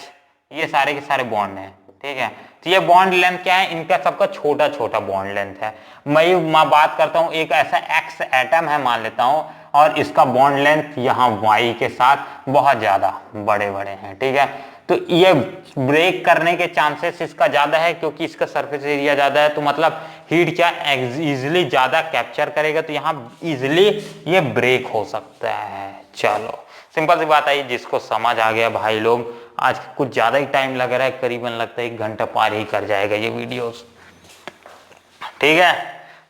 ये सारे के सारे बॉन्ड हैं, ठीक है। तो ये बॉन्ड लेंथ क्या है, इनका सबका छोटा छोटा बॉन्ड लेंथ है। मैं बात करता हूं एक ऐसा X एटम है मान लेता हूं, और इसका बॉन्ड लेंथ यहाँ Y के साथ बहुत ज्यादा बड़े बड़े हैं, ठीक है। तो ये ब्रेक करने के चांसेस इसका ज्यादा है, क्योंकि इसका सरफेस एरिया ज्यादा है, तो मतलब हीट क्या इजिली ज्यादा कैप्चर करेगा, तो यहाँ इजिली ये ब्रेक हो सकता है। चलो सिंपल सी बात आई, जिसको समझ आ गया भाई लोग, आज कुछ ज्यादा ही टाइम लग रहा है, करीबन लगता है 1 घंटा पार ही कर जाएगा ये वीडियोस, ठीक है।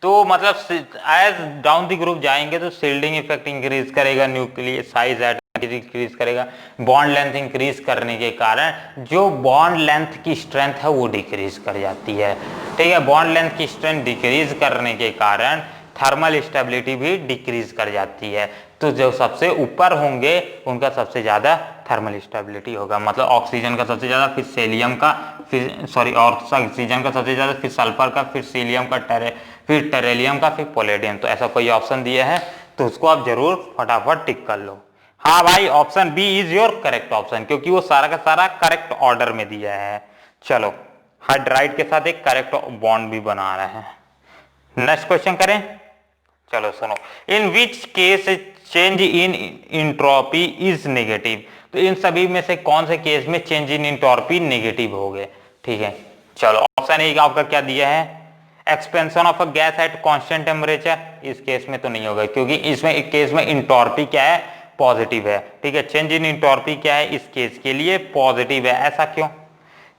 तो मतलब एज डाउन द ग्रुप जाएंगे तो शील्डिंग इफेक्ट इंक्रीज करेगा, न्यूक्लियर साइज इंक्रीज करेगा, बॉन्ड लेंथ इंक्रीज करने के कारण जो बॉन्ड लेंथ की स्ट्रेंथ है वो डिक्रीज कर जाती है, ठीक है। बॉन्ड लेंथ की स्ट्रेंथ डिक्रीज करने के कारण थर्मल स्टेबिलिटी भी डिक्रीज कर जाती है, तो जो सबसे ऊपर होंगे उनका सबसे ज्यादा थर्मल स्टेबिलिटी होगा, मतलब ऑक्सीजन का सबसे ज्यादा, फिर सेलियम का, फिर ऑक्सीजन का सबसे ज्यादा, फिर सल्फर का, फिर सीलियम का, फिर टेरेलियम का, फिर पोलेडियम। तो ऐसा कोई ऑप्शन दिया है तो उसको आप जरूर फटाफट टिक कर लो। हाँ भाई, option B is your correct option, क्योंकि वो सारा का सारा करेक्ट ऑर्डर में दिया है। चलो हाइड्राइड के साथ एक करेक्ट बॉन्ड भी बना रहे हैं। नेक्स्ट क्वेश्चन करें, चलो सुनो, in which case change in entropy is negative. तो इन सभी में से कौन से केस में चेंज इन इंट्रोपी नेगेटिव हो गए? ठीक है, चलो ऑप्शन ए आपका क्या दिया है, expansion of a gas at constant temperature. इस केस में तो नहीं होगा क्योंकि इसमें एक केस में इंट्रोपी क्या है, पॉजिटिव है। ठीक है, चेंज इन इंट्रोपी क्या है, इस केस के लिए पॉजिटिव है। ऐसा क्यों?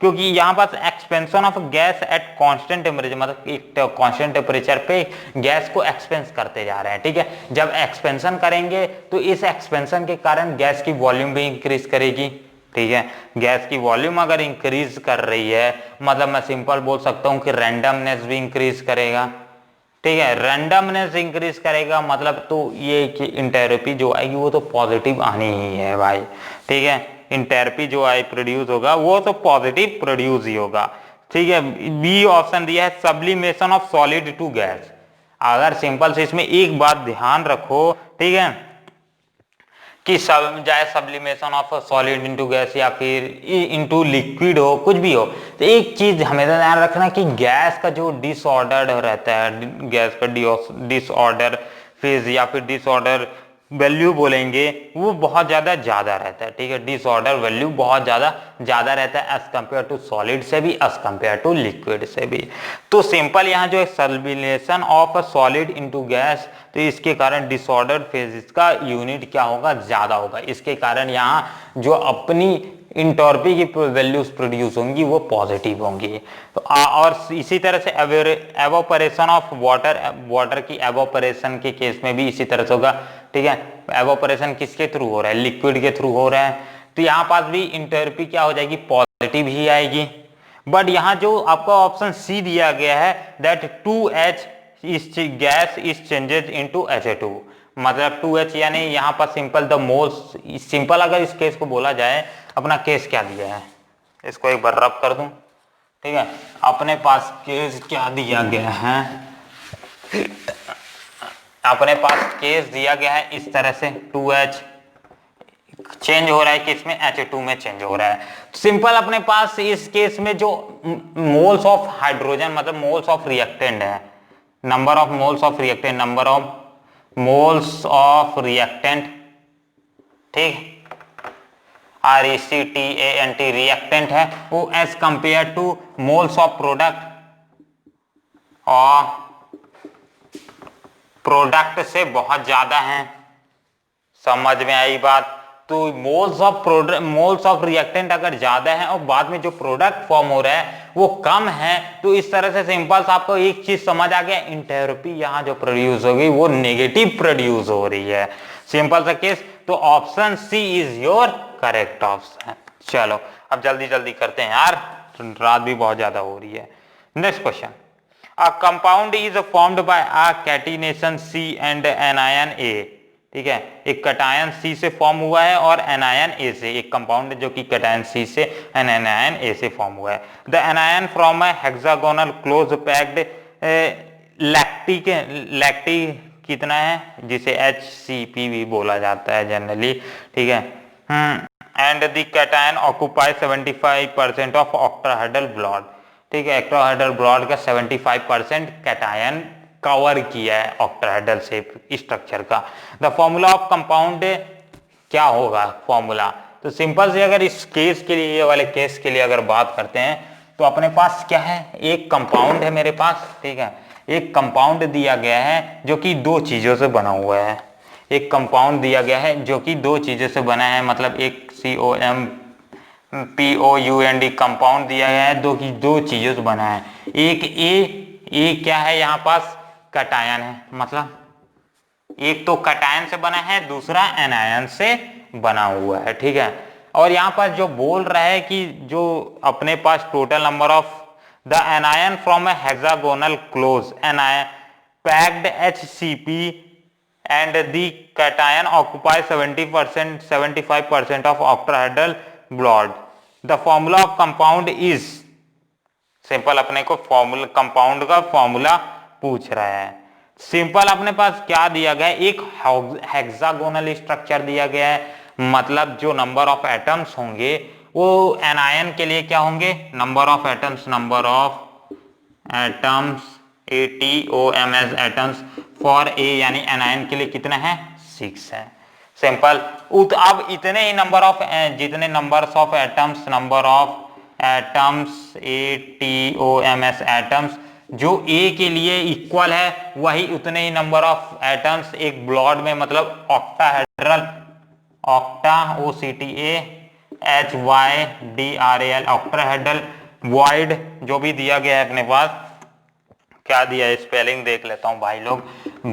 क्योंकि यहाँ पास expansion of gas at constant temperature, मतलब एक कांस्टेंट टेम्परेचर पे गैस को एक्सपेंस करते जा रहे हैं। ठीक है, जब एक्सपेंशन करेंगे तो इस एक्सपेंशन के कारण गैस की वॉल्यूम भी इंक्रीज करेगी। ठीक है, गैस की वॉल्यूम अगर इंक्रीज कर रही है मतलब मैं सिंपल बोल सकता हूँ कि रैंडमनेस भी इंक्रीज करेगा। ठीक है, रैंडमनेस इंक्रीज करेगा मतलब तो ये कि इंटेरोपी जो आएगी वो तो पॉजिटिव आनी ही है भाई। ठीक है, इंटेरोपी जो आई प्रोड्यूस होगा वो तो पॉजिटिव प्रोड्यूस ही होगा। ठीक है, बी ऑप्शन दिया है sublimation of solid to gas. अगर सिंपल से इसमें एक बात ध्यान रखो, ठीक है, कि सब चाहे sublimation of solid into gas या फिर इनटू लिक्विड हो, कुछ भी हो, तो एक चीज हमेशा ध्यान रखना कि गैस का जो डिसऑर्डर रहता है, गैस का डिसऑर्डर फेज या फिर डिसऑर्डर वैल्यू बोलेंगे, वो बहुत ज्यादा रहता है। ठीक है, डिसऑर्डर वैल्यू बहुत ज्यादा रहता है एज कंपेयर टू सॉलिड से भी, एज कंपेयर टू लिक्विड से भी। तो सिंपल यहाँ जो है sublimation of a solid into gas, तो इसके कारण डिसऑर्डर फेजेस का यूनिट क्या होगा, ज्यादा होगा। इसके कारण यहाँ जो अपनी इंटॉर्पी की वैल्यूज प्रोड्यूस होंगी वो पॉजिटिव होंगी। तो और इसी तरह से एवोपरेशन ऑफ वाटर की एवोपरेशन के केस में भी इसी तरह से होगा। ठीक है, एवोपरेशन किसके थ्रू हो रहा है, लिक्विड के थ्रू हो रहा है, तो यहाँ पास भी इंटॉर्पी क्या हो जाएगी, पॉजिटिव ही आएगी। बट यहाँ जो आपका ऑप्शन सी दिया गया है दैट 2H इस gas is changes into Ha2, मतलब 2H यानी यहाँ पर सिंपल द मोल्स, सिंपल अगर इस केस को बोला जाए, अपना केस क्या दिया है, इसको एक बार रब कर दूं। ठीक है, अपने पास केस क्या दिया गया है, अपने पास केस दिया गया है इस तरह से 2H चेंज हो रहा है किसमें, H2 में चेंज हो रहा है। सिंपल अपने पास इस केस में जो मोल्स ऑफ हाइड्रोजन मतलब मोल्स ऑफ रिएक्टेंट है, number of moles of reactant, number of moles of reactant, ठीक, RECTANT रिएक्टेंट है, वो as compare to moles of product और प्रोडक्ट से बहुत ज्यादा है। समझ में आई बात? तो मोल्स ऑफ रिएक्टेंट अगर ज्यादा है और बाद में जो प्रोडक्ट फॉर्म हो रहा है वो कम है, तो इस तरह से सिंपल सा आपको एक चीज समझ आ गया, इंटेरोपी यहाँ जो प्रोड्यूस होगी वो नेगेटिव प्रोड्यूस हो रही है। सिंपल सा केस, तो option C is your correct option. चलो अब जल्दी जल्दी करते हैं यार, रात भी बहुत ज्यादा हो रही है। Next question, a compound is formed by a catenation C and anion A। ठीक है, एक कैटायन C से फॉर्म हुआ है और एनायन A से, एक कंपाउंड जो कि कैटायन C से एनायन A से फॉर्म हुआ है। The anion from a hexagonal close packed लैक्टी कितना है, जिसे HCP भी बोला जाता है जनरली। ठीक है, and the cation occupy 75% of octahedral ब्लॉड। ठीक है, ऑक्टाहेड्रल ब्लॉड का 75% कैटायन कवर किया है ऑक्टाहेड्रल शेप स्ट्रक्चर का। द फॉर्मूला ऑफ कंपाउंड क्या होगा फॉर्मूला, तो सिंपल से अगर इस केस के लिए, ये वाले केस के लिए अगर बात करते हैं, तो अपने पास क्या है, एक कंपाउंड है मेरे पास। ठीक है, एक कंपाउंड दिया गया है जो कि दो चीजों से बना हुआ है, एक कंपाउंड दिया गया है जो कि दो चीजों से बना है, मतलब एक COMPOUND कंपाउंड दिया गया है जो कि दो चीजों से बना है। एक ए क्या है, यहाँ पास कैटायन है, मतलब एक तो कैटायन से बना है, दूसरा एनायन से बना हुआ है। ठीक है, और यहाँ पर जो बोल रहा है कि जो अपने पास total number of the anion from a hexagonal close anion packed HCP and the cation occupy 75% of octahedral blood. The formula of compound is, simple अपने को फॉर्मूला कंपाउंड का फॉर्मूला पूछ रहा है। सिंपल अपने पास क्या दिया गया है, एक हेक्सागोनल स्ट्रक्चर दिया गया है, मतलब जो नंबर ऑफ एटम्स होंगे वो एनायन के लिए क्या होंगे, number of atoms ATOMs atoms for a यानी एनायन के लिए कितना है 6 है। सिंपल। अब इतने ही नंबर ऑफ जितने numbers of atoms, number of atoms ATOMS atoms जो A के लिए इक्वल है, वही उतने ही नंबर ऑफ एटम्स एक ब्लॉड में, मतलब octahedral, octa OCTAHYDRAL octahedral void जो भी दिया गया है अपने पास, क्या दिया है स्पेलिंग देख लेता हूं भाई लोग,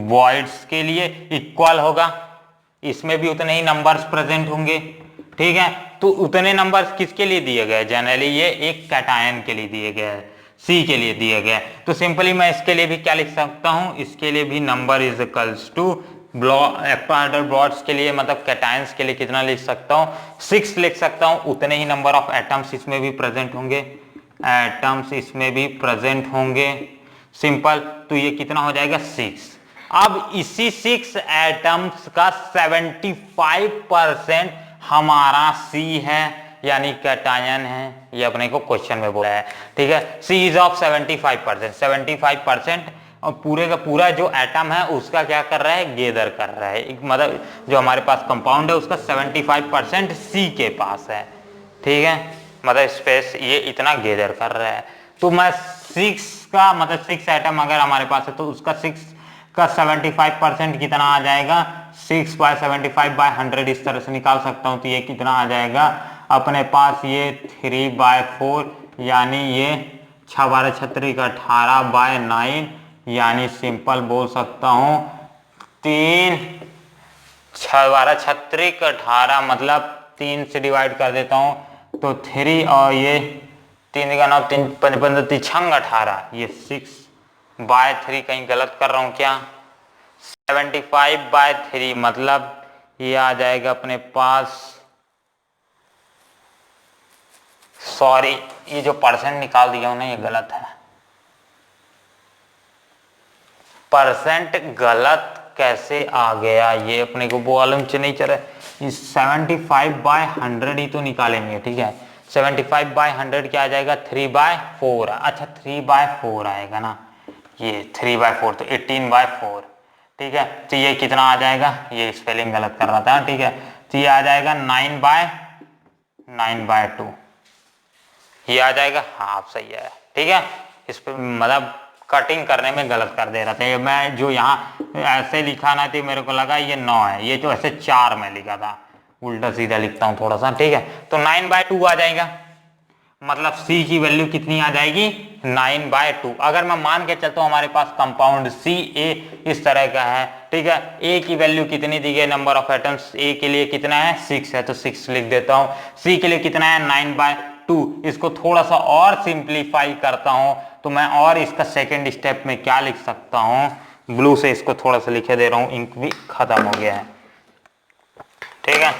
वॉइड्स के लिए इक्वल होगा, इसमें भी उतने ही नंबर्स प्रेजेंट होंगे। ठीक है, तो उतने नंबर्स किसके लिए दिए गए, जनरली ये एक कैटायन के लिए दिए गए हैं, C के लिए दिए गए। तो सिंपली मैं इसके लिए भी क्या लिख सकता हूं, इसके लिए भी number is equals to octahedral voids के लिए, मतलब कैटायंस के लिए कितना लिख सकता हूं, 6 लिख सकता हूं। उतने ही नंबर ऑफ एटम्स इसमें भी प्रेजेंट होंगे, एटम्स इसमें भी प्रेजेंट होंगे। सिंपल। तो ये कितना हो जाएगा 6। अब इसी 6 एटम्स का 75% हमारा C है, यानी कैटायन है, ये अपने को क्वेश्चन में बोला है। ठीक है, C इज ऑफ 75%, 75% और पूरे का पूरा जो एटम है उसका क्या कर रहा है, गेदर कर रहा है। मतलब जो हमारे पास कंपाउंड है उसका 75% C के पास है। ठीक है, मतलब स्पेस ये इतना गेदर कर रहा है। तो मैं 6 का मतलब 6 एटम अगर हमारे पास है तो उसका 6 का 75% कितना आ जाएगा, 6/75/100 इस तरह से निकाल सकता हूं। तो ये कितना आ जाएगा अपने पास, ये 3/4 यानी ये 6×12=18/9, यानी सिंपल बोल सकता हूं 3 6×12=18 मतलब 3 से डिवाइड कर देता हूं तो 3 और ये 3 का 9 3 15 3 18, ये 6/3 कहीं गलत कर रहा हूं क्या, 75/3 मतलब ये आ जाएगा अपने पास, सॉरी ये जो परसेंट निकाल दिया हूं ना ये गलत है, परसेंट गलत कैसे आ गया, ये अपने को वॉल्यूम से नहीं चल रहा है, 75/100 ही तो निकालेंगे। ठीक है, 75/100 क्या आ जाएगा, 3/4। अच्छा 3/4 आएगा ना, ये 3/4 तो 18/4। ठीक है, तो ये कितना आ जाएगा, ये स्पेलिंग गलत कर रहा था। ठीक है, तो ये आ जाएगा 9/2 ये आ जाएगा। हाँ आप सही है। ठीक है, इस पर मतलब कटिंग करने में गलत कर दे रहा था, मैं जो यहाँ ऐसे लिखा ना थी मेरे को लगा ये 9 है, ये जो ऐसे 4 में लिखा था, उल्टा सीधा लिखता हूँ थोड़ा सा। ठीक है, तो 9/2 आ जाएगा, मतलब C की वैल्यू कितनी आ जाएगी, 9/2। अगर मैं मान के चलता हूँ हमारे पास कंपाउंड CA इस तरह का है। ठीक है, A की वैल्यू कितनी दी गई, नंबर ऑफ एटम्स A के लिए कितना है, 6 है, तो 6 लिख देता हूँ। C के लिए कितना है, 9/2। इसको थोड़ा सा और सिंप्लीफाई करता हूं तो मैं और इसका सेकेंड स्टेप में क्या लिख सकता हूं, ब्लू से इसको थोड़ा सा लिखे दे रहा हूं, इंक भी खत्म हो गया है। ठीक है,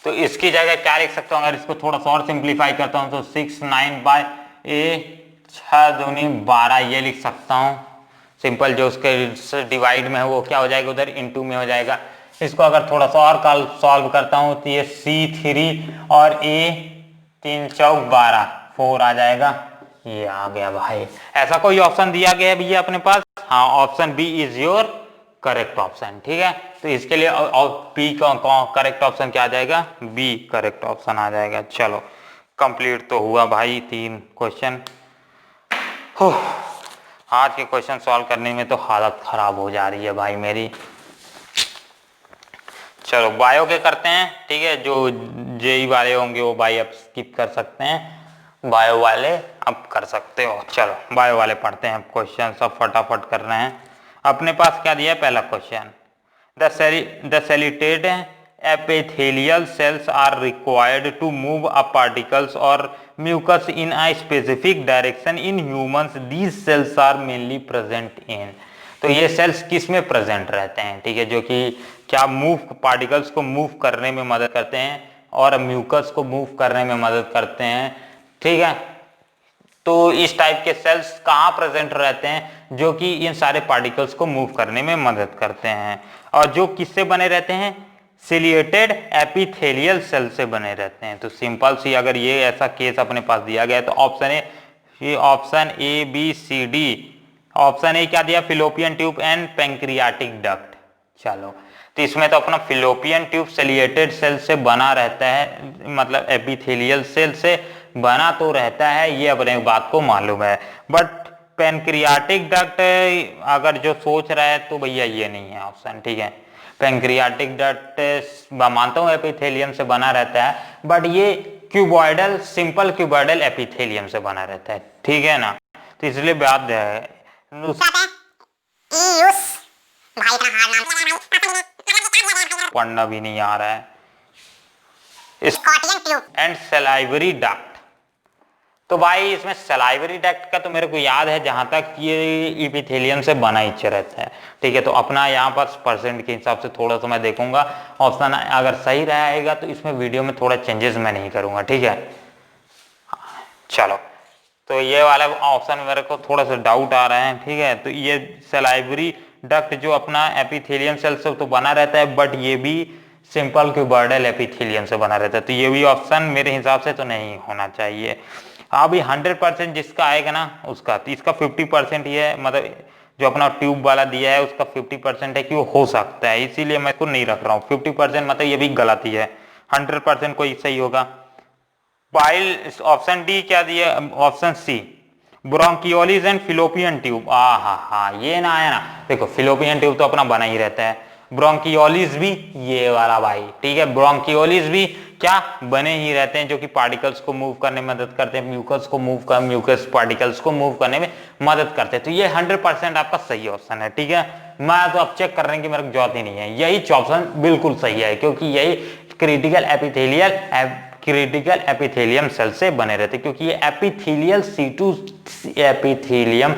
तो इसकी जगह क्या लिख सकता हूं, अगर इसको थोड़ा सा और सिंप्लीफाई करता हूं तो 6 9/6×2=12 ये लिख सकता हूं। सिंपल, जो उसके डिवाइड में है वो क्या हो जाएगा, उधर इनटू में हो जाएगा। इसको अगर थोड़ा सा और सॉल्व करता हूं तो ये C3 और A 3×4=12 4 आ जाएगा। ये आ गया भाई। ऐसा कोई ऑप्शन दिया गया है भैया अपने पास, हाँ option B is your correct option. ठीक है, तो इसके लिए बी का करेक्ट ऑप्शन क्या आ जाएगा, बी करेक्ट ऑप्शन आ जाएगा। चलो कंप्लीट तो हुआ भाई 3 क्वेश्चन। आज के क्वेश्चन सॉल्व करने में तो हालत खराब हो जा रही है भाई मेरी। चलो बायो के करते हैं। ठीक है, जो जेई वाले होंगे वो भाई अब स्किप कर सकते हैं, बायो वाले अब कर सकते हो। चलो बायो वाले पढ़ते हैं क्वेश्चन, सब फटाफट कर रहे हैं। अपने पास क्या दिया है, पहला question, the ciliated epithelial cells are required to move a particles or mucus in a specific direction in humans. These cells are mainly present in, तो ये सेल्स किस में प्रेजेंट रहते हैं, ठीक है, जो कि क्या मूव पार्टिकल्स को मूव करने में मदद करते हैं और म्यूकस को मूव करने में मदद करते हैं। ठीक है, तो इस टाइप के सेल्स कहाँ प्रेजेंट रहते हैं, जो कि इन सारे पार्टिकल्स को मूव करने में मदद करते हैं, और जो किससे बने रहते हैं, सिलिएटेड एपिथेलियल सेल से बने रहते हैं। तो सिंपल सी अगर ये ऐसा केस अपने पास दिया गया है तो ऑप्शन ए, ये option A B C D, option A क्या दिया, fallopian tube and pancreatic duct. चलो तो इसमें तो अपना फिलोपियन ट्यूब सिलिएटेड सेल से बना रहता है, मतलब एपिथेलियल सेल से बना तो रहता है, ये अपने बात को मालूम है। बट पेनक्रियाटिक डक्ट अगर जो सोच रहा है तो भैया ये नहीं है ऑप्शन, ठीक है। पेनक्रियाटिक डक्ट मानता हूँ एपिथेलियम से बना रहता है, बट ये क्यूबॉइडल, सिंपल क्यूबॉइडल एपिथेलियम से बना रहता है, ठीक है ना। तो इसलिए बात पढ़ना भी नहीं आ रहा है। एंड सलाइवरी डक्ट, तो भाई इसमें सलाइवरी डक्ट का तो मेरे को याद है जहां तक ये एपिथेलियम से बना ही रहता है, ठीक है। तो अपना यहाँ पर परसेंट के हिसाब से थोड़ा सा मैं देखूंगा, ऑप्शन अगर सही रहेगा तो इसमें वीडियो में थोड़ा चेंजेस मैं नहीं करूंगा, ठीक है। चलो, तो ये वाला ऑप्शन मेरे को थोड़ा सा डाउट आ रहा है, ठीक है। तो ये सलाइवरी डक्ट जो अपना एपिथेलियम सेल से तो बना रहता है, बट ये भी सिंपल क्यूबॉइडल एपिथेलियम से बना रहता है, तो ये भी ऑप्शन मेरे हिसाब से तो नहीं होना चाहिए। अभी 100% जिसका आएगा ना उसका, तो इसका 50% ही है, मतलब जो अपना ट्यूब वाला दिया है उसका 50% है कि वो हो सकता है, इसीलिए मैं इसको नहीं रख रहा हूँ। 50% मतलब ये भी गलत ही है, 100% कोई सही होगा। बाइल, ऑप्शन डी क्या दिया, option C bronchioles and fallopian tube. हा, ये ना आया ना, देखो फिलोपियन ट्यूब तो अपना बना ही रहता है, ब्रोंकियोलिस भी ये वाला भाई, ठीक है। ब्रोंकियोलिस भी क्या बने ही रहते हैं, जो कि पार्टिकल्स को मूव करने में मदद करते हैं, म्यूकस पार्टिकल्स को मूव करने में मदद करते हैं। तो ये 100% आपका सही ऑप्शन है, ठीक है। मैं तो अब चेक कर रहे हैं कि मेरे को जरूरत ही नहीं है, यही ऑप्शन बिल्कुल सही है, क्योंकि यही क्रिटिकल एपिथेलियम सेल से बने रहते, क्योंकि ये एपिथेलियम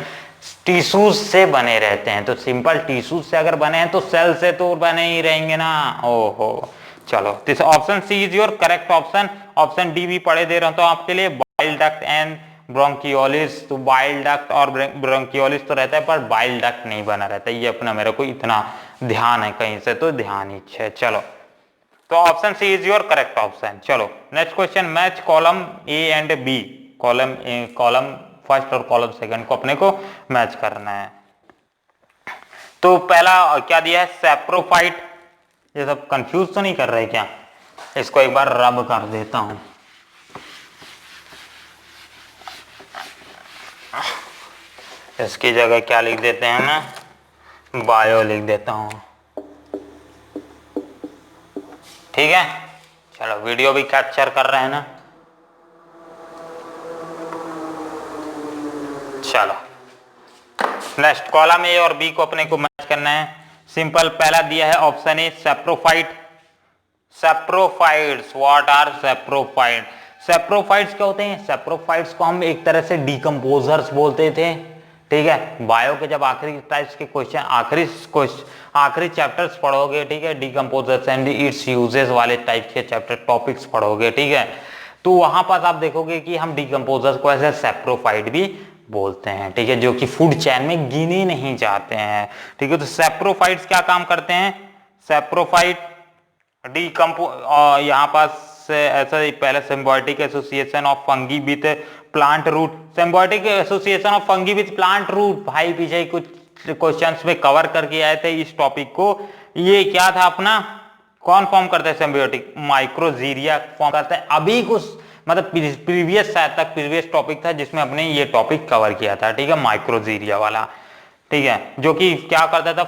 टिश्यूज से बने रहते हैं। तो सिंपल टिश्यूज से अगर बने हैं तो सेल से तो बने ही रहेंगे ना। ओहो, चलो, this option C is your correct option. Option D भी पढ़े दे रहा हूं तो आपके लिए, बाइल डक्ट एंड ब्रोंकियोलिस। तो बाइल डक्ट और ब्रोंकियोलिस तो रहता है, पर बाइल डक्ट नहीं बना रहता, ये अपना मेरे को इतना ध्यान है कहीं से, तो ध्यान ही है। चलो, तो option C is your correct option. चलो next question, match column A and B, column first और कॉलम सेकंड को अपने को मैच करना है। तो पहला क्या दिया है, सैप्रोफाइट। ये सब कंफ्यूज तो नहीं कर रहे क्या, इसको एक बार रब कर देता हूं। इसकी जगह क्या लिख देते हैं ना, बायो लिख देता हूं, ठीक है। चलो, वीडियो भी कैप्चर कर रहे हैं ना। चलो नेक्स्ट, कॉलम ए और बी को अपने को मैच करना है। सिंपल, पहला दिया है option A saprophyte. Saprophytes, what are saprophyte? Saprophytes क्या होते हैं? सैप्रोफाइट्स को हम एक तरह से डिकम्पोजर्स बोलते थे, ठीक है। बायो के जब आखिरी टाइप्स के क्वेश्चन, आखिरी चैप्टर्स पढ़ोगे, ठीक है, डिकम्पोजर्स एंड इट्स यूजेस वाले टाइप के चैप्टर टॉपिक्स पढ़ोगे, ठीक है, तो वहां पर आप देखोगे कि हम डिकम्पोजर्स को ऐसे सैप्रोफाइट भी बोलते हैं, ठीक है, जो कि फूड चेन में गिने नहीं जाते हैं, ठीक है। तो सैप्रोफाइट्स क्या काम करते हैं? सैप्रोफाइट यहाँ पास ऐसा पहले symbiotic association of fungi with plant root. Symbiotic association of fungi with plant root, भाई पीछे कुछ क्वेश्चंस में कवर करके आए थे इस टॉपिक को। ये क्या था अपना, कौन फॉर्म करता है सिम्बायोटिक? माइक्रोजीरिया फॉर्म करता है। अभी कुछ मतलब प्रीवियस टॉपिक था जिसमें अपने ये टॉपिक कवर किया था, ठीक है, माइक्रोजीरिया वाला, ठीक है, जो कि क्या करता था,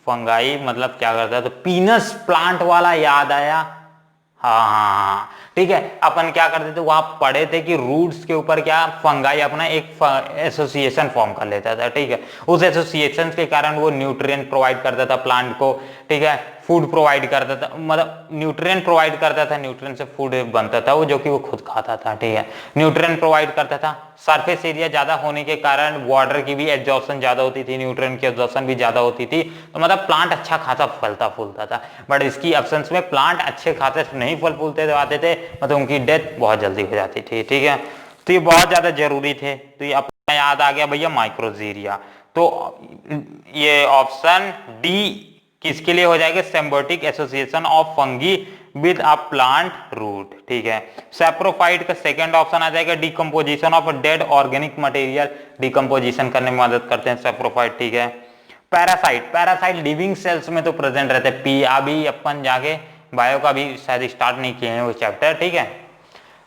फंगाई मतलब क्या करता है, तो पीनस प्लांट वाला याद आया। हाँ, ठीक है। अपन क्या करते थे, वहां पढ़े थे कि रूट्स के ऊपर क्या फंगाई अपना एक एसोसिएशन फॉर्म कर लेता था, ठीक है। उस एसोसिएशन के कारण वो न्यूट्रिएंट प्रोवाइड करता था प्लांट को, ठीक है, फूड प्रोवाइड करता था, मतलब न्यूट्रिएंट प्रोवाइड करता था, न्यूट्रिएंट से फूड बनता था वो, जो कि वो खुद खाता था, ठीक है। न्यूट्रिएंट प्रोवाइड करता था, सरफेस एरिया ज्यादा होने के कारण वाटर की भी एब्जॉर्प्शन ज्यादा होती थी, न्यूट्रिएंट की एब्जॉर्प्शन भी ज्यादा होती थी, तो मतलब प्लांट अच्छा खासा फलता फूलता था। बट इसकी एब्सेंस में प्लांट अच्छे खासे नहीं फल फूलते आते थे, मतलब उनकी डेथ बहुत जल्दी हो जाती थी, ठीक है। तो ये बहुत ज्यादा जरूरी थे। तो ये अपना याद आ गया भैया, माइक्रोजीरिया। तो ये ऑप्शन डी किसके लिए हो जाएगा? Symbiotic association of fungi with a plant root, ठीक है। सैप्रोफाइट का सेकंड ऑप्शन आ जाएगा, decomposition of dead organic material, decomposition करने में मदद करते हैं सैप्रोफाइट, ठीक है। पैरासाइट लिविंग सेल्स में तो प्रेजेंट रहते हैं। पी अभी अपन जाके बायो का भी शायद स्टार्ट नहीं किए हैं वो चैप्टर, ठीक है।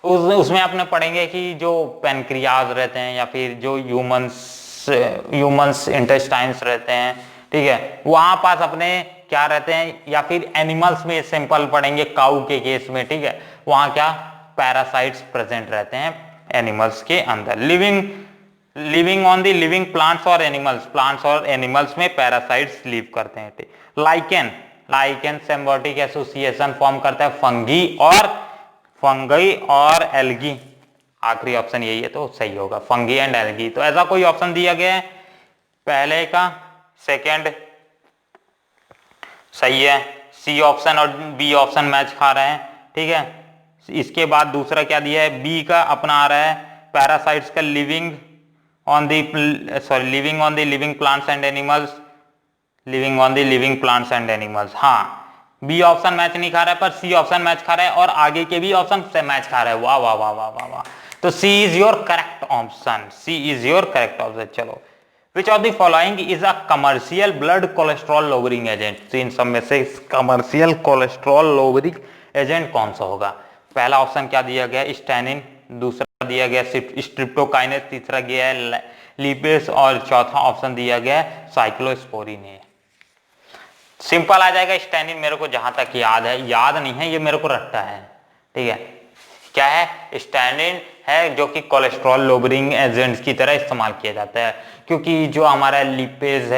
उसमें अपने पढ़ेंगे कि जो पेनक्रियाज रहते हैं या फिर जो ह्यूमंस इंटेस्टाइन्स रहते हैं, ठीक है, वहां पास अपने क्या रहते हैं, या फिर एनिमल्स में सिंपल पढ़ेंगे काऊ के केस में, ठीक है, वहां क्या पैरासाइट्स प्रेजेंट रहते हैं एनिमल्स के अंदर। Living on the living plants और एनिमल्स में पैरासाइट्स लिव करते हैं। लाइकेन सिम्बायोटिक एसोसिएशन फॉर्म करता है फंगी और एल्गी। आखिरी ऑप्शन यही है तो सही होगा, फंगी एंड एल्गी। तो ऐसा कोई ऑप्शन दिया गया है पहले का, सेकंड सही है, सी ऑप्शन और बी ऑप्शन मैच खा रहे हैं, ठीक है। इसके बाद दूसरा क्या दिया है, बी का अपना आ रहा है पैरासाइट्स का living on the living plants and animals. हाँ, बी ऑप्शन मैच नहीं खा रहा है पर सी ऑप्शन मैच खा रहा है और आगे के भी ऑप्शन से मैच खा रहा है। वाह वाह वाह वाह वाह वाह। तो सी इज योर करेक्ट ऑप्शन, चलो, which of the following is a commercial blood cholesterol lowering agent. तो इन सब में से कमर्शियल कोलेस्ट्रॉल लोअरिंग एजेंट कौन सा होगा? पहला ऑप्शन क्या दिया गया, स्टैनिन, दूसरा दिया गया स्ट्रिप्टोकाइनेस, तीसरा गया है लिपेस और चौथा ऑप्शन दिया गया है साइक्लोस्पोरिन है। सिंपल आ जाएगा स्टैनिन, मेरे को जहां तक याद नहीं है, ये मेरे को रट्टा है, ठीक है। क्या है, स्टैनिन है जो कि कोलेस्ट्रॉल लोअरिंग एजेंट्स की तरह इस्तेमाल किया जाता है, क्योंकि जो हमारा लिपेज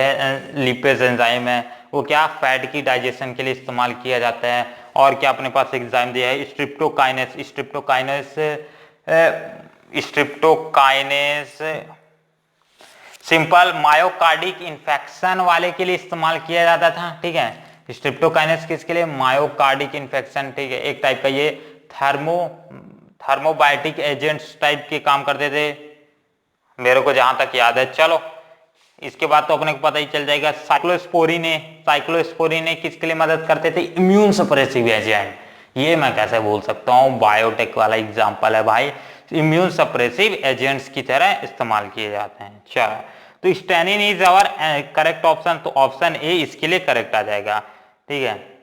एंजाइम है वो क्या फैट की डाइजेशन के लिए इस्तेमाल किया जाता है। और क्या अपने पास एग्जाम दिया है स्ट्रिप्टोकाइनेस सिंपल मायोकार्डिक इन्फेक्शन वाले के लिए इस्तेमाल किया जाता था, ठीक है। स्ट्रिप्टोकाइनेस किसके लिए, मायोकार्डिक इन्फेक्शन, ठीक है। एक टाइप का ये थर्मोबायोटिक एजेंट्स टाइप के काम करते थे, मेरे को जहां तक याद है। चलो, इसके बाद तो अपने को पता ही चल जाएगा साइक्लोस्पोरिन किसके लिए मदद करते थे, इम्यून सप्रेसिव एजेंट। ये मैं कैसे भूल सकता हूँ, बायोटेक वाला एग्जांपल है भाई, इम्यून सप्रेसिव एजेंट्स की तरह इस्तेमाल किए जाते हैं। चलो, तो स्टैनिन इज आवर करेक्ट ऑप्शन, तो ऑप्शन ए इसके लिए करेक्ट आ जाएगा, ठीक है।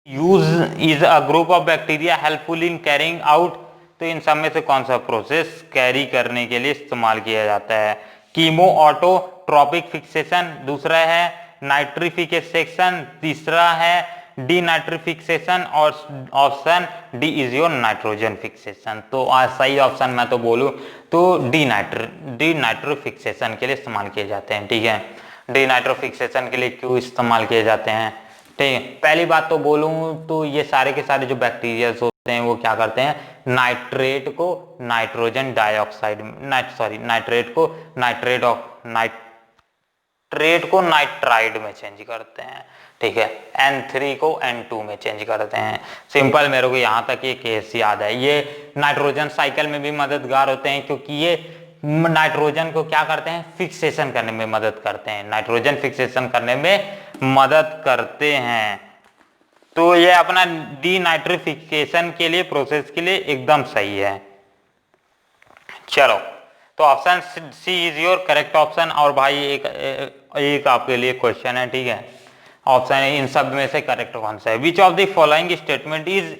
Use is a group of bacteria helpful in carrying out, तो इन सब में से कौन सा प्रोसेस कैरी करने के लिए इस्तेमाल किया जाता है? कीमो ऑटोट्रोपिक फिक्सेशन, दूसरा है नाइट्रिफिकेशन, तीसरा है डीनाइट्रिफिकेशन और option D is your nitrogen fixation. तो सही ऑप्शन मैं तो बोलूं तो डीनाइट्रोफिक्सेशन के लिए इस्तेमाल किए जाते हैं, ठीक है। डीनाइट्रोफिक्सेशन के लिए क्यों इस्तेमाल किए जाते हैं, ठीक है। पहली बात तो बोलूं तो ये सारे के सारे जो बैक्टीरिया होते हैं वो क्या करते हैं, नाइट्रेट को नाइट्रोजन डाइऑक्साइड नाइट्रेट को नाइट्राइड में चेंज करते हैं, ठीक है। N3 को N2 में चेंज करते हैं। सिंपल, मेरे को यहाँ तक ये केस याद है। ये नाइट्रोजन साइकिल में भी मददगार होते हैं, क्योंकि ये नाइट्रोजन को क्या करते हैं, फिक्सेशन करने में मदद करते हैं, नाइट्रोजन फिक्सेशन करने में मदद करते हैं। तो ये अपना डीनाइट्रिफिकेशन के लिए प्रोसेस के लिए एकदम सही है। चलो, तो option C is your correct option. और भाई एक आपके लिए क्वेश्चन है, ठीक है। ऑप्शन है इन सब में से करेक्ट कौन सा है? Which of the following statement is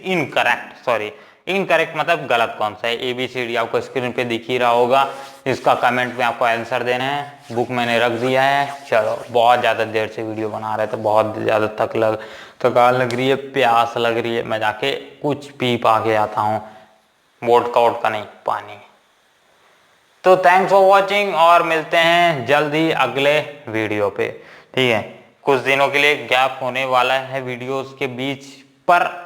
incorrect मतलब गलत कौन सा है? ABCD आपको स्क्रीन पे दिख ही रहा होगा, इसका कमेंट में आपको आंसर देना है। बुक मैंने रख दिया है। चलो, बहुत ज़्यादा देर से वीडियो बना रहे तो बहुत ज़्यादा थकान लग रही है, प्यास लग रही है, मैं जाके कुछ पी पा के आता हूँ, वोडका नहीं, पानी। तो थैंक्स फॉर वॉचिंग और मिलते हैं जल्दी अगले वीडियो पे, ठीक है। कुछ दिनों के लिए गैप होने वाला है वीडियोस के बीच, पर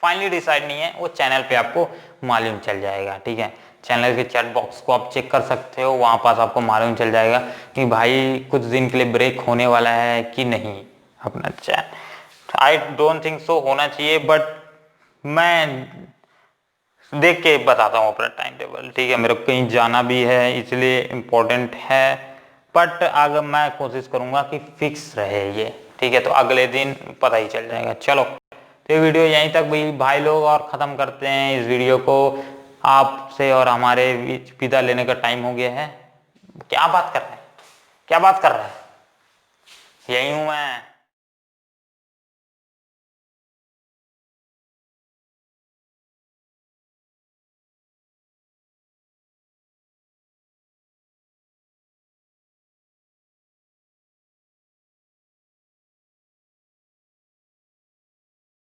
फाइनली डिसाइड नहीं है, वो चैनल पे आपको मालूम चल जाएगा, ठीक है। चैनल के चैट बॉक्स को आप चेक कर सकते हो, वहाँ पास आपको मालूम चल जाएगा कि भाई कुछ दिन के लिए ब्रेक होने वाला है कि नहीं अपना channel. I don't think so होना चाहिए, बट मैं देख के बताता हूँ अपना टाइम टेबल, ठीक है। मेरे को कहीं जाना भी है इसलिए इम्पोर्टेंट है, बट अगर मैं कोशिश करूंगा कि फिक्स रहे ये, ठीक है। तो अगले दिन पता ही चल जाएगा। चलो, तो ये वीडियो यहीं तक भाई लोग और ख़त्म करते हैं इस वीडियो को। आपसे और हमारे बीच विदा लेने का टाइम हो गया है। क्या बात कर रहे हैं? यही हूं मैं।